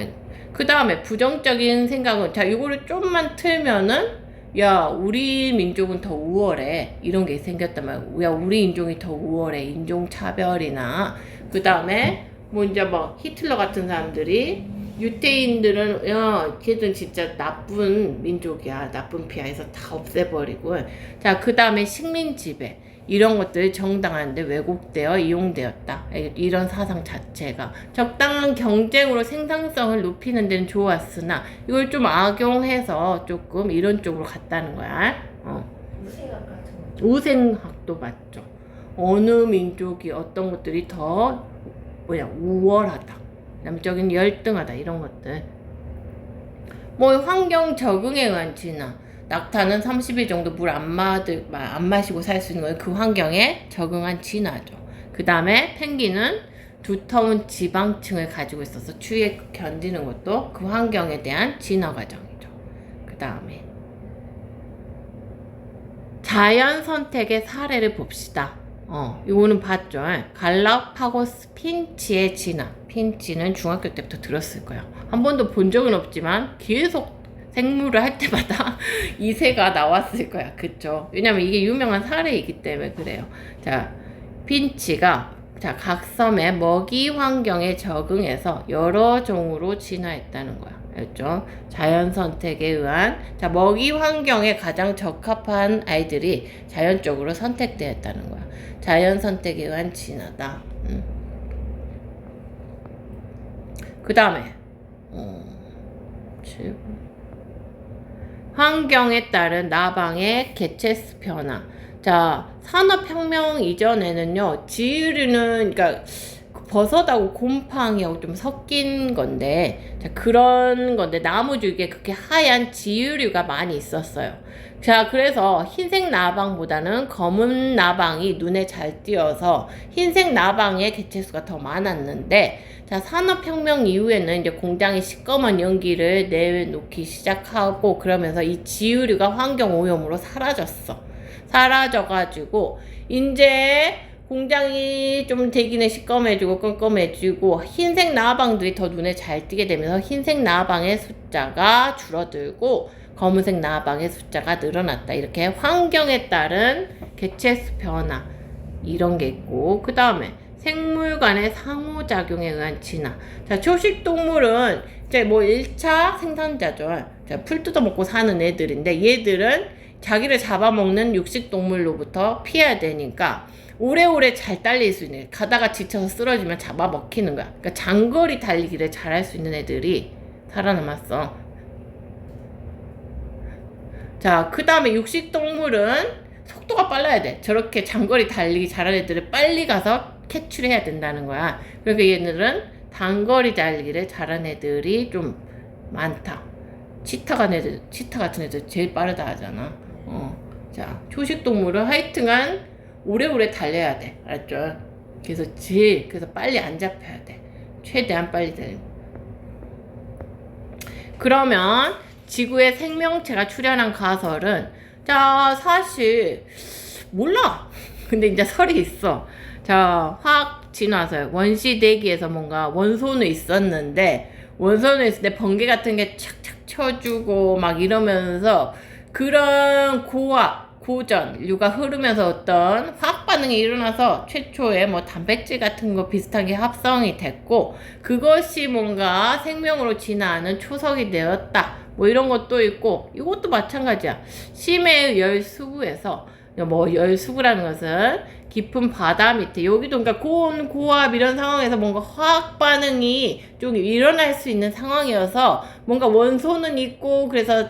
그 다음에 부정적인 생각은, 자, 이거를 좀만 틀면은, 야, 우리 민족은 더 우월해. 이런 게 생겼단 말이야. 야, 우리 인종이 더 우월해. 인종차별이나. 그 다음에, 이제 히틀러 같은 사람들이, 유태인들은, 야, 걔들은 진짜 나쁜 민족이야. 나쁜 피야 해서 다 없애버리고. 자, 그 다음에 식민지배. 이런 것들이 정당한데 왜곡되어 이용되었다. 이런 사상 자체가 적당한 경쟁으로 생산성을 높이는 데는 좋았으나 이걸 좀 악용해서 조금 이런 쪽으로 갔다는 거야. 우생학 같은 거. 우생학도 맞죠. 어느 민족이 어떤 것들이 더 우월하다, 남적인 열등하다, 이런 것들. 환경 적응에 의한 진화. 낙타는 30일 정도 물 안 마시고 살 수 있는 거예요. 그 환경에 적응한 진화죠. 그 다음에 펭귄은 두터운 지방층을 가지고 있어서 추위에 견디는 것도 그 환경에 대한 진화 과정이죠. 그 다음에 자연 선택의 사례를 봅시다. 이거는 봤죠. 갈라파고스 핀치의 진화. 핀치는 중학교 때부터 들었을 거예요. 한 번도 본 적은 없지만 계속 생물을 할 때마다 이 새가 나왔을 거야. 그쵸? 왜냐면 이게 유명한 사례이기 때문에 그래요. 자, 핀치가 각 섬의 먹이 환경에 적응해서 여러 종으로 진화했다는 거야. 알죠? 자연 선택에 의한 먹이 환경에 가장 적합한 아이들이 자연적으로 선택되었다는 거야. 자연 선택에 의한 진화다. 그 다음에 환경에 따른 나방의 개체수 변화. 자, 산업혁명 이전에는요, 지유류는, 그러니까, 버섯하고 곰팡이하고 좀 섞인 건데, 자, 그런 건데, 나무죽에 그렇게 하얀 지유류가 많이 있었어요. 자, 그래서 흰색 나방보다는 검은 나방이 눈에 잘 띄어서 흰색 나방의 개체수가 더 많았는데, 자, 산업혁명 이후에는 이제 공장이 시꺼먼 연기를 내놓기 시작하고, 그러면서 이 지유류가 환경오염으로 사라져가지고, 이제 공장이 좀 대기는 시꺼매지고 껌껌해지고, 흰색 나방들이 더 눈에 잘 띄게 되면서 흰색 나방의 숫자가 줄어들고, 검은색 나방의 숫자가 늘어났다. 이렇게 환경에 따른 개체수 변화. 이런 게 있고, 그 다음에 생물 간의 상호작용에 의한 진화. 자, 초식동물은 이제 뭐 1차 생산자죠. 자, 풀 뜯어먹고 사는 애들인데, 얘들은 자기를 잡아먹는 육식동물로부터 피해야 되니까 오래오래 잘 달릴 수 있는, 가다가 지쳐서 쓰러지면 잡아먹히는 거야. 그러니까 장거리 달리기를 잘할 수 있는 애들이 살아남았어. 자, 그 다음에 육식동물은 속도가 빨라야 돼. 저렇게 장거리 달리기 잘하는 애들을 빨리 가서 캐치를 해야 된다는 거야. 그러니까 얘네들은 단거리 달리기를 잘하는 애들이 좀 많다. 치타 같은 애들 제일 빠르다 하잖아. 자, 초식동물은 하여튼간 오래오래 달려야 돼. 알았죠? 그래서 빨리 안 잡혀야 돼. 최대한 빨리 달려. 그러면 지구에 생명체가 출현한 가설은, 자, 사실 몰라. 근데 이제 설이 있어. 자, 화학 진화설, 원시 대기에서 뭔가 원소는 있었는데, 원소는 있을 때 번개 같은 게 착착 쳐주고 막 이러면서 그런 고전류가 흐르면서 어떤 화학 반응이 일어나서 최초에 뭐 단백질 같은 거 비슷한 게 합성이 됐고, 그것이 뭔가 생명으로 진화하는 초석이 되었다. 뭐 이런 것도 있고, 이것도 마찬가지야. 심해의 열수구에서, 뭐 열수구라는 것은 깊은 바다 밑에, 여기도 그러니까 고온 고압 이런 상황에서 뭔가 화학 반응이 좀 일어날 수 있는 상황이어서 뭔가 원소는 있고 그래서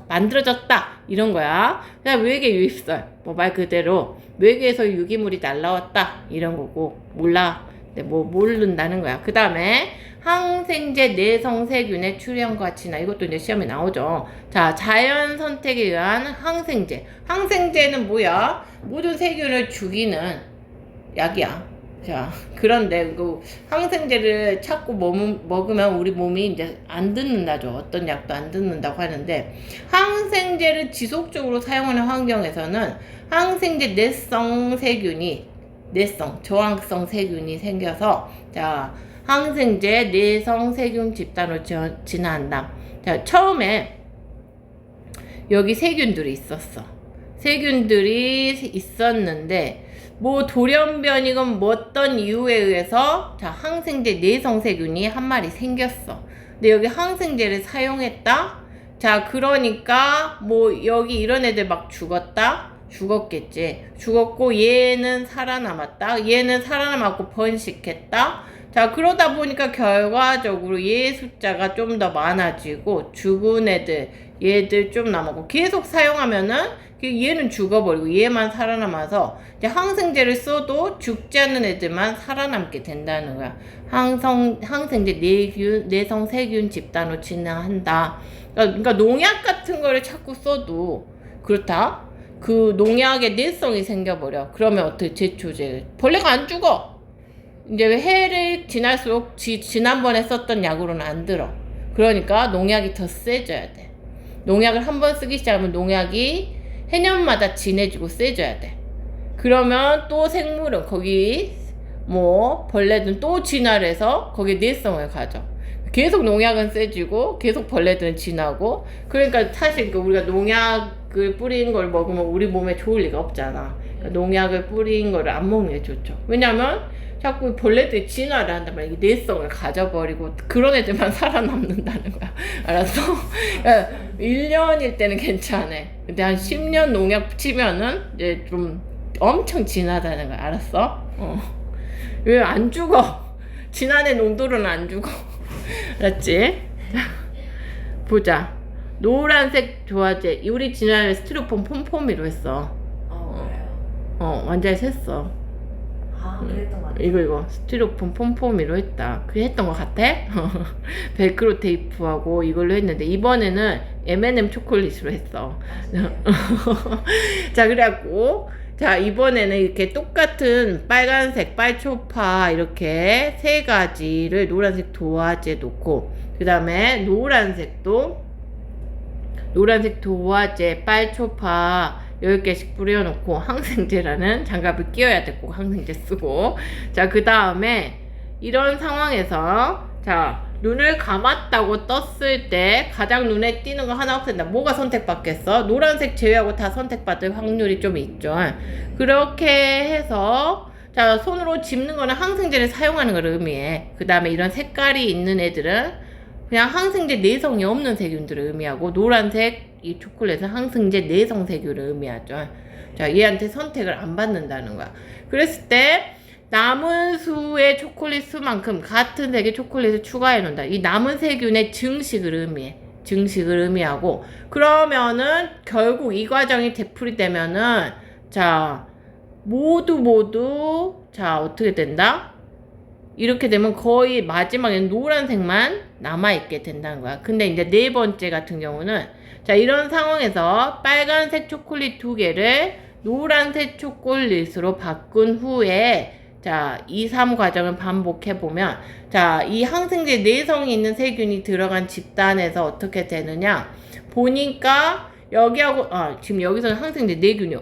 만들어졌다 이런 거야. 그냥 외계 유입설, 뭐 말 그대로 외계에서 유기물이 날라왔다 이런 거고, 몰라. 근데 뭐 모른다는 거야. 그 다음에 항생제 내성 세균의 출현과 진화, 이것도 이제 시험에 나오죠. 자, 자연 선택에 의한 항생제. 항생제는 뭐야? 모든 세균을 죽이는 약이야. 자, 그런데 그 항생제를 자꾸 먹으면 우리 몸이 이제 안 듣는다죠. 어떤 약도 안 듣는다고 하는데, 항생제를 지속적으로 사용하는 환경에서는 항생제 내성 세균이, 저항성 세균이 생겨서, 자, 항생제 내성 세균 집단으로 진화한다. 자, 처음에 여기 세균들이 있었어. 세균들이 있었는데 뭐 돌연변이건 뭐 어떤 이유에 의해서, 자, 항생제 내성 세균이 한 마리 생겼어. 근데 여기 항생제를 사용했다. 자, 그러니까 뭐 여기 이런 애들 막 죽었겠지. 죽었고 얘는 살아남았다. 얘는 살아남았고 번식했다. 자, 그러다 보니까 결과적으로 얘 숫자가 좀 더 많아지고 죽은 얘들 좀 남았고, 계속 사용하면은 얘는 죽어버리고 얘만 살아남아서 이제 항생제를 써도 죽지 않는 애들만 살아남게 된다는 거야. 항생제 내성 세균 집단으로 진화한다. 그러니까 농약 같은 거를 자꾸 써도 그렇다. 그 농약의 내성이 생겨버려. 그러면 어떻게 제초제, 벌레가 안 죽어. 이제 해를 지날수록 지난번에 썼던 약으로는 안 들어. 그러니까 농약이 더 세져야 돼. 농약을 한 번 쓰기 시작하면 농약이 해년마다 진해지고 세져야 돼. 그러면 또 생물은 거기 뭐 벌레들은 또 진화를 해서 거기에 내성을 가져. 계속 농약은 세지고 계속 벌레들은 진하고. 그러니까 사실 우리가 농약을 뿌린 걸 먹으면 우리 몸에 좋을 리가 없잖아. 그러니까 농약을 뿌린 거를 안 먹는 게 좋죠. 왜냐면 자꾸 벌레들이 진화를 한단 말이야. 내성을 가져버리고 그런 애들만 살아남는다는 거야. 알았어? 1년일 때는 괜찮아. 근데 한 10년 농약 치면은 이제 좀 엄청 진하다는 거야. 알았어? 왜 안 죽어? 진한의 농도로는 안 죽어. 알았지? 자, 보자. 노란색 조화제. 우리 지난해 스티로폼 폼폼이로 했어. 그래요? 완전히 샜어. 그랬던 것 같아. 이거 스티로폼 폼폼이로 했다. 그게 했던 것 같아? 벨크로 테이프하고 이걸로 했는데, 이번에는 M&M 초콜릿으로 했어. 자, 그래갖고 자, 이번에는 이렇게 똑같은 빨간색, 빨초파 이렇게 세 가지를 노란색 도화지에 놓고, 그 다음에 노란색 도화지, 빨초파 10개씩 뿌려놓고 항생제라는 장갑을 끼워야 되고 항생제 쓰고. 자, 그 다음에 이런 상황에서, 자, 눈을 감았다고 떴을 때 가장 눈에 띄는 거 하나 없앤다. 뭐가 선택받겠어? 노란색 제외하고 다 선택받을 확률이 좀 있죠. 그렇게 해서 자, 손으로 집는 거는 항생제를 사용하는 걸 의미해. 그 다음에 이런 색깔이 있는 애들은 그냥 항생제 내성이 없는 세균들을 의미하고, 노란색 이 초콜릿은 항생제 내성 세균을 의미하죠. 자, 얘한테 선택을 안 받는다는 거야. 그랬을 때 남은 수의 초콜릿 수만큼 같은 색의 초콜릿을 추가해 놓는다. 이 남은 세균의 증식을 의미해. 증식을 의미하고, 그러면은 결국 이 과정이 되풀이 되면은 자, 모두 자, 어떻게 된다? 이렇게 되면 거의 마지막에는 노란색만 남아있게 된다는 거야. 근데 이제 네 번째 같은 경우는 자, 이런 상황에서 빨간색 초콜릿 2개를 노란색 초콜릿으로 바꾼 후에 자, 2, 3 과정을 반복해보면 자, 이 항생제 내성이 있는 세균이 들어간 집단에서 어떻게 되느냐 보니까 여기하고 지금 여기서는 항생제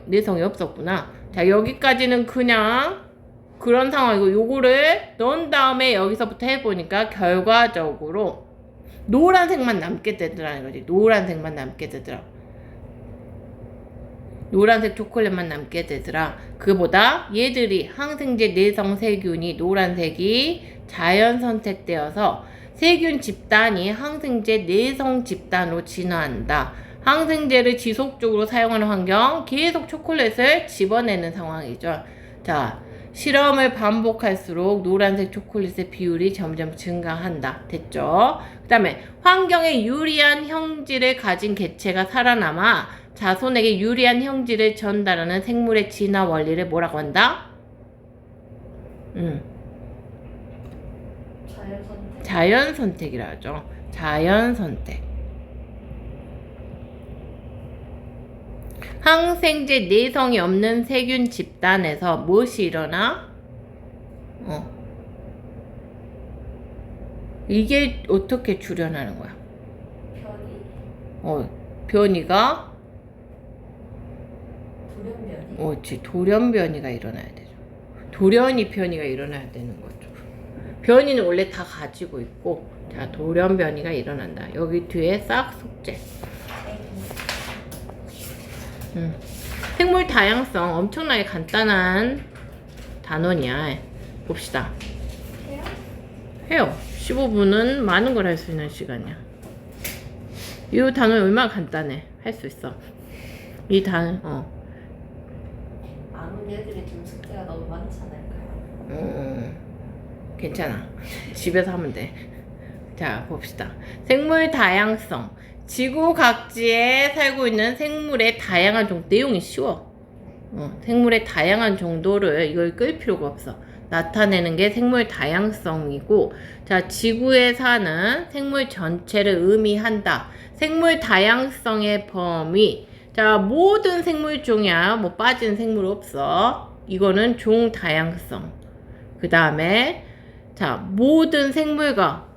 내성이 없었구나. 자, 여기까지는 그냥 그런 상황이고, 요거를 넣은 다음에 여기서부터 해보니까 결과적으로 노란색만 남게 되더라는 거지. 노란색만 남게 되더라. 노란색 초콜릿만 남게 되더라. 그보다 얘들이 항생제 내성 세균이 노란색이 자연 선택되어서 세균 집단이 항생제 내성 집단으로 진화한다. 항생제를 지속적으로 사용하는 환경, 계속 초콜릿을 집어내는 상황이죠. 자, 실험을 반복할수록 노란색 초콜릿의 비율이 점점 증가한다. 됐죠? 그 다음에 환경에 유리한 형질을 가진 개체가 살아남아 자손에게 유리한 형질을 전달하는 생물의 진화 원리를 뭐라고 한다? 자연선택. 자연선택이라 하죠. 자연선택. 항생제 내성이 없는 세균 집단에서 무엇이 일어나? 이게 어떻게 출현하는 거야? 변이. 변이가? 돌연변이. 그렇지. 돌연변이가 일어나야 되죠. 돌연이 변이가 일어나야 되는 거죠. 변이는 원래 다 가지고 있고, 자, 돌연변이가 일어난다. 여기 뒤에 싹 속죄. 생물 다양성 엄청나게 간단한 단원이야. 봅시다. 해요. 15분은 많은 걸 할 수 있는 시간이야. 이 단원 얼마나 간단해. 할 수 있어. 이 단원 아는 애들이 좀 숙제가 너무 많지 않을까요? 괜찮아. 집에서 하면 돼. 자, 봅시다. 생물 다양성. 지구 각지에 살고 있는 생물의 다양한 정도. 내용이 쉬워. 생물의 다양한 정도를 이걸 끌 필요가 없어. 나타내는 게 생물 다양성이고, 자, 지구에 사는 생물 전체를 의미한다. 생물 다양성의 범위. 자, 모든 생물종이야. 뭐 빠진 생물 없어. 이거는 종 다양성. 그 다음에 자, 모든 생물과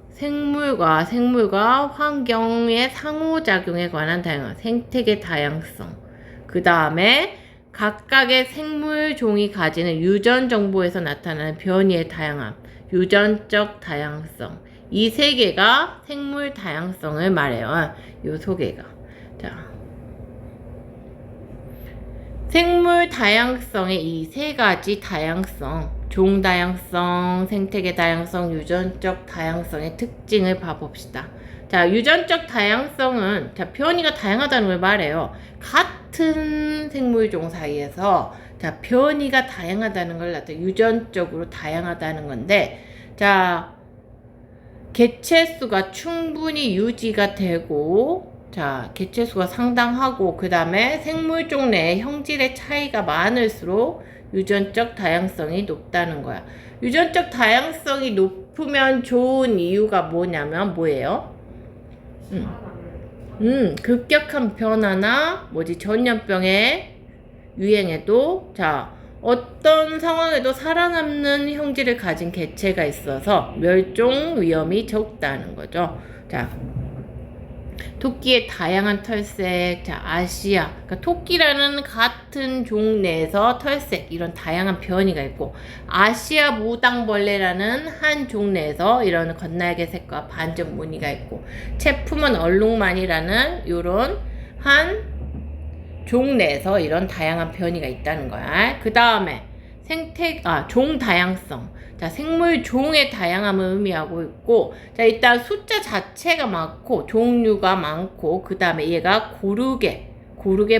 환경의 상호작용에 관한 다양한 생태계 다양성. 그 다음에 각각의 생물종이 가지는 유전 정보에서 나타나는 변이의 다양함, 유전적 다양성. 이 세 개가 생물 다양성을 말해요. 요 소개가. 자, 생물 다양성의 이 세 가지 다양성, 종 다양성, 생태계 다양성, 유전적 다양성의 특징을 봐봅시다. 자, 유전적 다양성은 자, 변이가 다양하다는 걸 말해요. 같은 생물종 사이에서 자, 변이가 다양하다는 걸 나타내. 유전적으로 다양하다는 건데, 자, 개체수가 충분히 유지가 되고, 자, 개체수가 상당하고, 그 다음에 생물종 내의 형질의 차이가 많을수록 유전적 다양성이 높다는 거야. 유전적 다양성이 높으면 좋은 이유가 뭐냐면 뭐예요? 급격한 변화나 전염병의 유행에도 자, 어떤 상황에도 살아남는 형질을 가진 개체가 있어서 멸종 위험이 적다는 거죠. 자, 토끼의 다양한 털색, 자, 아시아. 그러니까 토끼라는 같은 종 내에서 털색, 이런 다양한 변이가 있고, 아시아 무당벌레라는 한 종 내에서 이런 겉날개색과 반전 무늬가 있고, 체품은 얼룩말이라는 요런 한 종 내에서 이런 다양한 변이가 있다는 거야. 그 다음에 종 다양성. 자, 생물 종의 다양함을 의미하고 있고, 자, 일단 숫자 자체가 많고, 종류가 많고, 그 다음에 얘가 고르게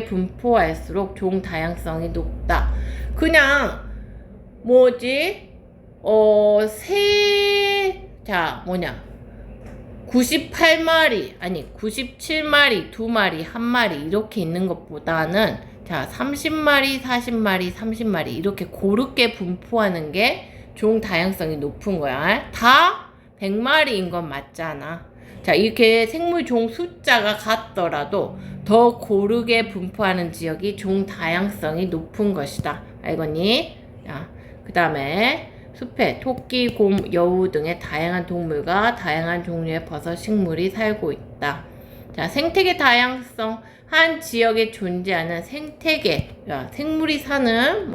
분포할수록 종 다양성이 높다. 그냥, 자, 98마리, 아니, 97마리, 2마리, 1마리, 이렇게 있는 것보다는, 자, 30마리, 40마리, 30마리, 이렇게 고르게 분포하는 게 종 다양성이 높은 거야. 다 100마리인 건 맞잖아. 자, 이렇게 생물 종 숫자가 같더라도 더 고르게 분포하는 지역이 종 다양성이 높은 것이다. 알겠니? 자, 그 다음에 숲에 토끼, 곰, 여우 등의 다양한 동물과 다양한 종류의 버섯, 식물이 살고 있다. 자, 생태계 다양성. 한 지역에 존재하는 생물이 사는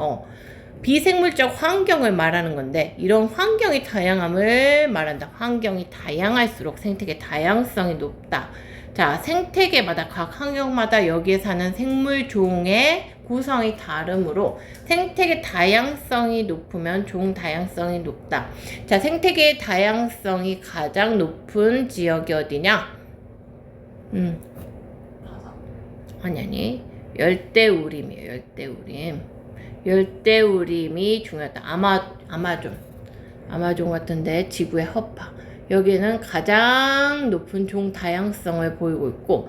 비생물적 환경을 말하는 건데, 이런 환경의 다양함을 말한다. 환경이 다양할수록 생태계 다양성이 높다. 자, 생태계마다, 각 환경마다 여기에 사는 생물 종의 구성이 다르므로 생태계 다양성이 높으면 종 다양성이 높다. 자, 생태계의 다양성이 가장 높은 지역이 어디냐? 아니. 열대우림이에요. 열대우림이 중요하다. 아마존 같은데 지구의 허파. 여기는 가장 높은 종 다양성을 보이고 있고,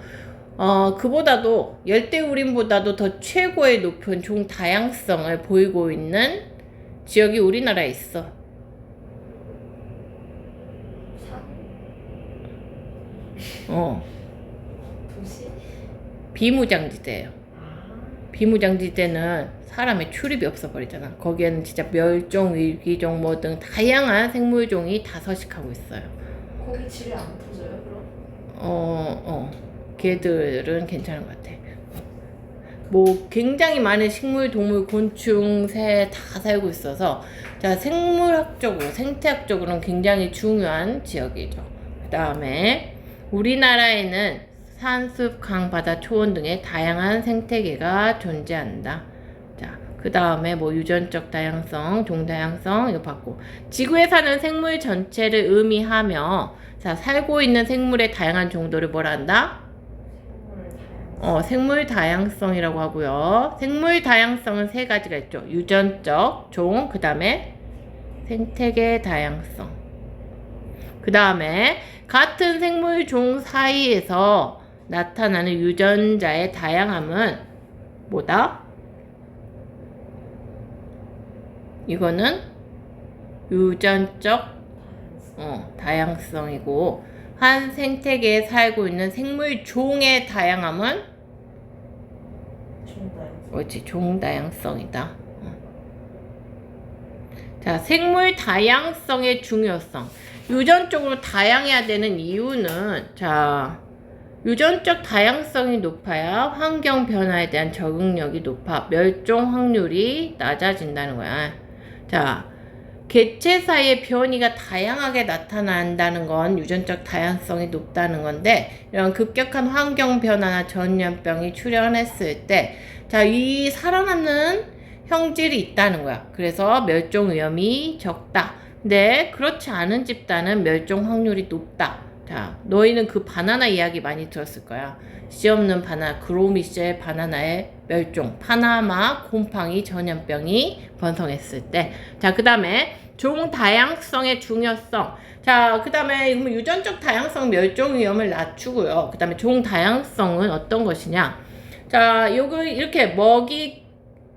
열대우림보다도 더 최고의 높은 종 다양성을 보이고 있는 지역이 우리나라에 있어. 도시? 비무장지대예요. 비무장지대는 사람의 출입이 없어버리잖아. 거기에는 진짜 멸종, 위기종 등 다양한 생물종이 다 서식하고 있어요. 거기 지뢰 안 터져요, 그럼? 걔들은 괜찮은 것 같아. 굉장히 많은 식물, 동물, 곤충, 새 다 살고 있어서, 자, 생태학적으로는 굉장히 중요한 지역이죠. 그 다음에 우리나라에는 산, 숲, 강, 바다, 초원 등의 다양한 생태계가 존재한다. 자, 그 다음에 유전적 다양성, 종 다양성 이거 봤고, 지구에 사는 생물 전체를 의미하며, 자, 살고 있는 생물의 다양한 정도를 뭐라 한다? 생물 다양성이라고 하고요. 생물 다양성은 세 가지가 있죠. 유전적, 종, 그 다음에 생태계 다양성. 그 다음에 같은 생물 종 사이에서 나타나는 유전자의 다양함은 뭐다? 이거는 유전적 다양성이고, 한 생태계에 살고 있는 생물 종의 다양함은 그렇지, 종 다양성이다. 자, 생물 다양성의 중요성. 유전적으로 다양해야 되는 이유는, 자, 유전적 다양성이 높아야 환경 변화에 대한 적응력이 높아 멸종 확률이 낮아진다는 거야. 자, 개체 사이의 변이가 다양하게 나타난다는 건 유전적 다양성이 높다는 건데, 이런 급격한 환경 변화나 전염병이 출현했을 때, 자, 이 살아남는 형질이 있다는 거야. 그래서 멸종 위험이 적다. 근데 그렇지 않은 집단은 멸종 확률이 높다. 자, 너희는 그 바나나 이야기 많이 들었을 거야. 씨 없는 바나나, 그로미셀 바나나의 멸종, 파나마 곰팡이 전염병이 번성했을 때. 자, 그 다음에 종 다양성의 중요성. 자, 그 다음에 유전적 다양성 멸종 위험을 낮추고요. 그 다음에 종 다양성은 어떤 것이냐. 자, 이렇게 먹이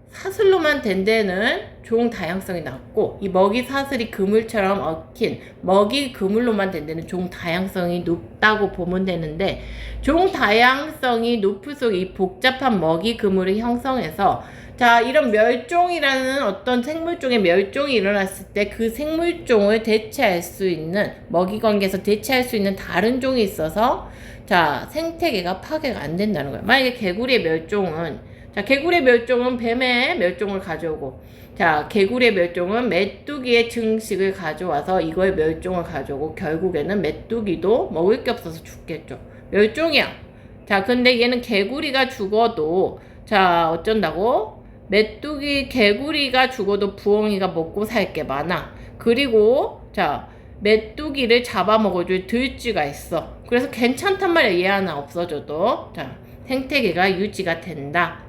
사슬로만 된 데는 종 다양성이 낮고, 이 먹이 사슬이 그물처럼 얽힌 먹이 그물로만 된 데는 종 다양성이 높다고 보면 되는데, 종 다양성이 높을수록 이 복잡한 먹이 그물을 형성해서, 자, 이런 멸종이라는 어떤 생물종의 멸종이 일어났을 때 그 생물종을 대체할 수 있는, 먹이 관계에서 대체할 수 있는 다른 종이 있어서 자, 생태계가 파괴가 안 된다는 거야. 만약에 개구리의 멸종은, 자, 개구리의 멸종은 뱀의 멸종을 가져오고, 자, 개구리의 멸종은 메뚜기의 증식을 가져와서 이거의 멸종을 가져오고, 결국에는 메뚜기도 먹을 게 없어서 죽겠죠. 멸종이야. 자, 근데 얘는 개구리가 죽어도, 자, 어쩐다고? 메뚜기, 개구리가 죽어도 부엉이가 먹고 살 게 많아. 그리고, 자, 메뚜기를 잡아먹어줄 들쥐가 있어. 그래서 괜찮단 말이야. 얘 하나 없어져도. 자, 생태계가 유지가 된다.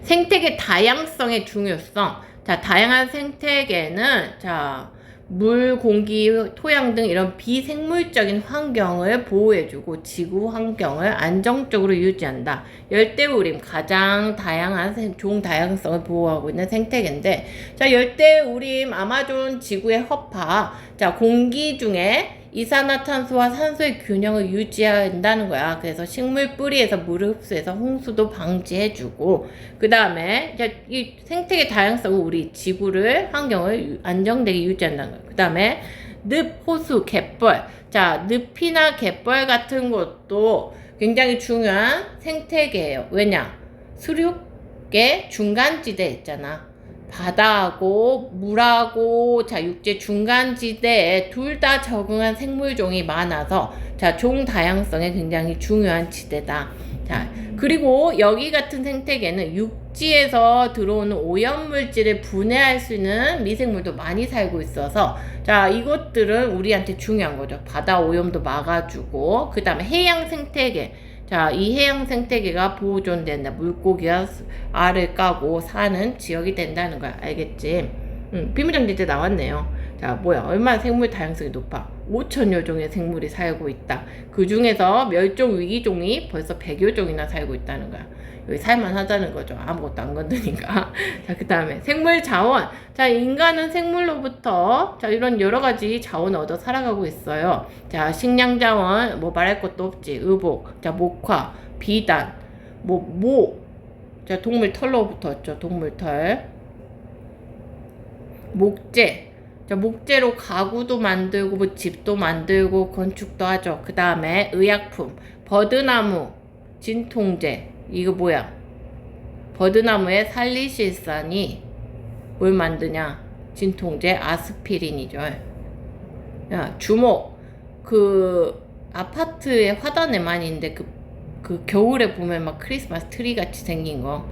생태계 다양성의 중요성. 자, 다양한 생태계는, 자, 물, 공기, 토양 등 이런 비생물적인 환경을 보호해주고 지구 환경을 안정적으로 유지한다. 열대우림, 가장 다양한 종 다양성을 보호하고 있는 생태계인데, 자, 열대우림, 아마존 지구의 허파, 자, 공기 중에 이산화탄소와 산소의 균형을 유지한다는 거야. 그래서 식물 뿌리에서 물을 흡수해서 홍수도 방지해주고, 그 다음에 이 생태계 다양성은 우리 지구를 환경을 안정되게 유지한다는 거야. 그 다음에 늪, 호수, 갯벌. 자, 늪이나 갯벌 같은 것도 굉장히 중요한 생태계예요. 왜냐? 수륙의 중간지대 있잖아. 바다하고 물하고 자 육지 중간지대에 둘 다 적응한 생물종이 많아서 자 종 다양성에 굉장히 중요한 지대다. 자 그리고 여기 같은 생태계는 육지에서 들어오는 오염물질을 분해할 수 있는 미생물도 많이 살고 있어서 자 이것들은 우리한테 중요한 거죠. 바다 오염도 막아주고 그 다음에 해양 생태계. 자, 이 해양 생태계가 보존된다. 물고기가 알을 까고 사는 지역이 된다는 거야. 알겠지? 비무장지 때 나왔네요. 자, 뭐야? 얼마나 생물 다양성이 높아? 5천여 종의 생물이 살고 있다. 그 중에서 멸종 위기종이 벌써 100여 종이나 살고 있다는 거야. 여기 살만하다는 거죠. 아무것도 안 건드니까. 자, 그 다음에 생물 자원. 자, 인간은 생물로부터 자, 이런 여러 가지 자원을 얻어 살아가고 있어요. 자, 식량 자원, 뭐 말할 것도 없지. 의복, 자, 목화, 비단, 자, 동물 털로부터 왔죠. 동물 털. 목재. 자, 목재로 가구도 만들고, 뭐 집도 만들고, 건축도 하죠. 그 다음에 의약품, 버드나무, 진통제. 이거 뭐야? 버드나무의 살리실산이 뭘 만드냐? 진통제 아스피린이죠. 야, 주목. 그 아파트에 화단에 많이 있는데 그 겨울에 보면 막 크리스마스 트리 같이 생긴 거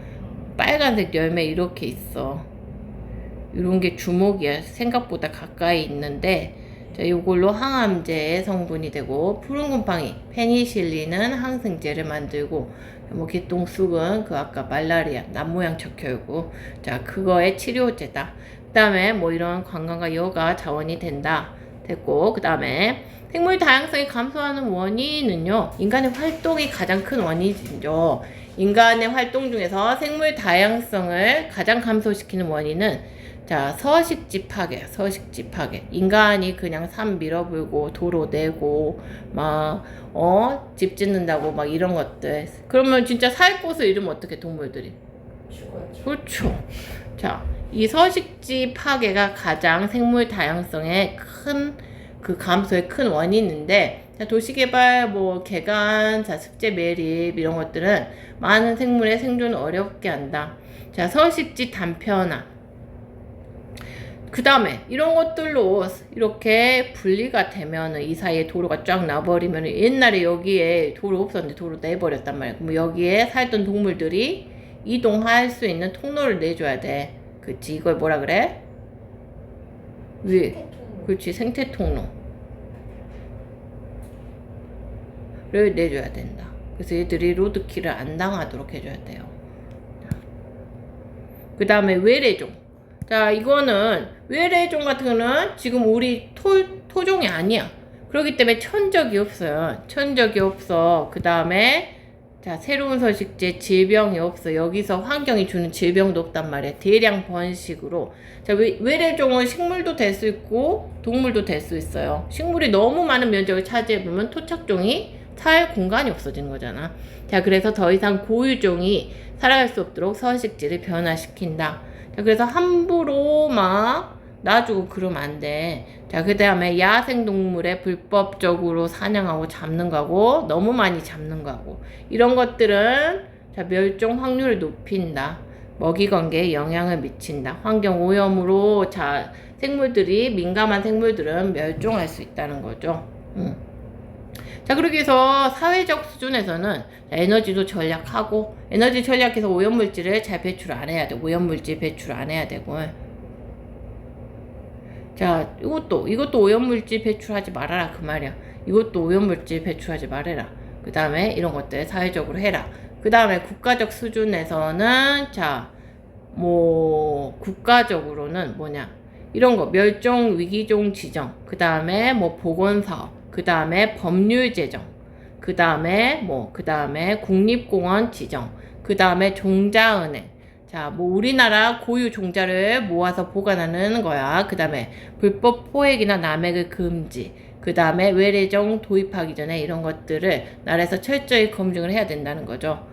빨간색 열매 이렇게 있어. 이런 게 주목이야. 생각보다 가까이 있는데 자, 이걸로 항암제의 성분이 되고 푸른 곰팡이, 페니실린은 항생제를 만들고 뭐 개똥쑥은 그 아까 말라리아 남모양 적혀있고 자 그거의 치료제다. 그 다음에 뭐 이런 관광과 여가 자원이 된다. 됐고 그 다음에 생물 다양성이 감소하는 원인은요 인간의 활동이 가장 큰 원인이죠. 인간의 활동 중에서 생물 다양성을 가장 감소시키는 원인은 자, 서식지 파괴. 인간이 그냥 산 밀어불고, 도로 내고, 집 짓는다고 막 이런 것들. 그러면 진짜 살 곳을 잃으면 어떻게 동물들이? 죽어야죠. 그렇죠. 자, 이 서식지 파괴가 가장 생물 다양성의 그 감소의 큰 원인인데, 자, 도시개발, 뭐, 개간, 자, 습지 매립, 이런 것들은 많은 생물의 생존을 어렵게 한다. 자, 서식지 단편화. 그 다음에 이런 것들로 이렇게 분리가 되면은 이 사이에 도로가 쫙 나버리면 옛날에 여기에 도로 없었는데 도로 내버렸단 말이야. 그럼 여기에 살던 동물들이 이동할 수 있는 통로를 내줘야 돼. 그치? 이걸 뭐라 그래? 그렇지. 생태 통로를 내줘야 된다. 그래서 얘들이 로드킬을 안 당하도록 해줘야 돼요. 그 다음에 외래종. 자, 이거는 외래종 같은 거는 지금 우리 토종이 아니야. 그렇기 때문에 천적이 없어요. 천적이 없어. 그 다음에 자, 새로운 서식지 질병이 없어. 여기서 환경이 주는 질병도 없단 말이야. 대량 번식으로. 자, 외래종은 식물도 될 수 있고 동물도 될 수 있어요. 식물이 너무 많은 면적을 차지해보면 토착종이 살 공간이 없어지는 거잖아. 자, 그래서 더 이상 고유종이 살아갈 수 없도록 서식지를 변화시킨다. 자, 그래서 함부로 막 놔주고 그러면 안 돼. 자, 그 다음에 야생동물에 불법적으로 사냥하고 잡는 거고, 너무 많이 잡는 거고, 이런 것들은 자, 멸종 확률을 높인다. 먹이 관계에 영향을 미친다. 환경 오염으로 자, 생물들이, 민감한 생물들은 멸종할 수 있다는 거죠. 자, 그렇게 해서 사회적 수준에서는 에너지도 절약하고, 에너지 절약해서 오염물질을 잘 배출 안 해야 돼. 오염물질 배출 안 해야 되고. 자, 이것도 오염물질 배출하지 말아라. 그 말이야. 이것도 오염물질 배출하지 말아라. 그 다음에 이런 것들 사회적으로 해라. 그 다음에 국가적 수준에서는, 자, 뭐, 국가적으로는 뭐냐. 이런 거, 멸종 위기종 지정. 그 다음에 뭐, 보건사업. 그 다음에 법률 제정. 그 다음에 국립공원 지정. 그 다음에 종자은행. 자, 뭐 우리나라 고유 종자를 모아서 보관하는 거야. 그 다음에 불법 포획이나 남획을 금지. 그 다음에 외래종 도입하기 전에 이런 것들을 나라에서 철저히 검증을 해야 된다는 거죠.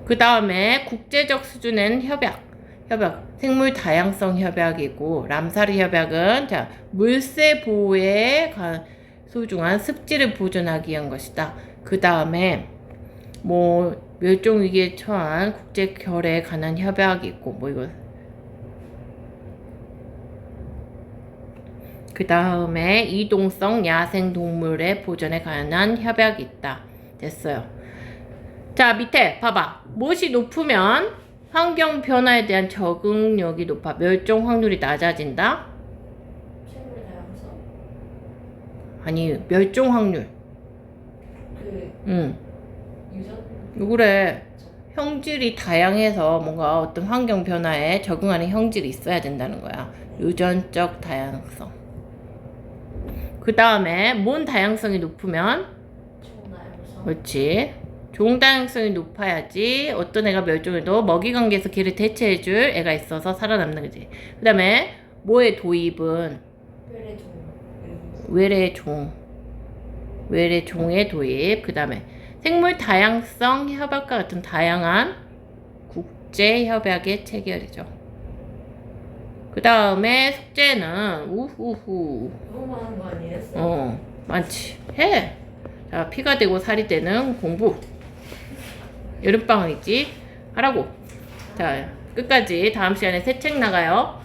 그 다음에 국제적 수준엔 협약, 생물 다양성 협약이고, 람사르 협약은 자, 물새 보호에 소중한 습지를 보존하기 위한 것이다. 그 다음에 뭐 멸종 위기에 처한 국제 결의에 관한 협약이 있고, 뭐 이거. 그 다음에 이동성 야생 동물의 보존에 관한 협약이 있다. 됐어요. 자, 밑에 봐봐. 무엇이 높으면 환경 변화에 대한 적응력이 높아 멸종 확률이 낮아진다. 생물 다양성. 아니, 멸종 확률. 유전. 그래. 형질이 다양해서 뭔가 어떤 환경 변화에 적응하는 형질이 있어야 된다는 거야. 유전적 다양성. 그 다음에 뭔 다양성이 높으면? 총다양성. 그렇지. 종 다양성이 높아야지 어떤 애가 멸종해도 먹이 관계에서 걔를 대체해줄 애가 있어서 살아남는 거지. 그 다음에 뭐의 도입은? 외래종의 도입. 그 다음에 생물 다양성 협약과 같은 다양한 국제 협약의 체결이죠. 그 다음에 숙제는 우후후. 너무 많은 거 아니에요? 많지. 해. 자, 피가 되고 살이 되는 공부. 여름방학이지. 하라고. 자, 끝까지 다음 시간에 새 책 나가요.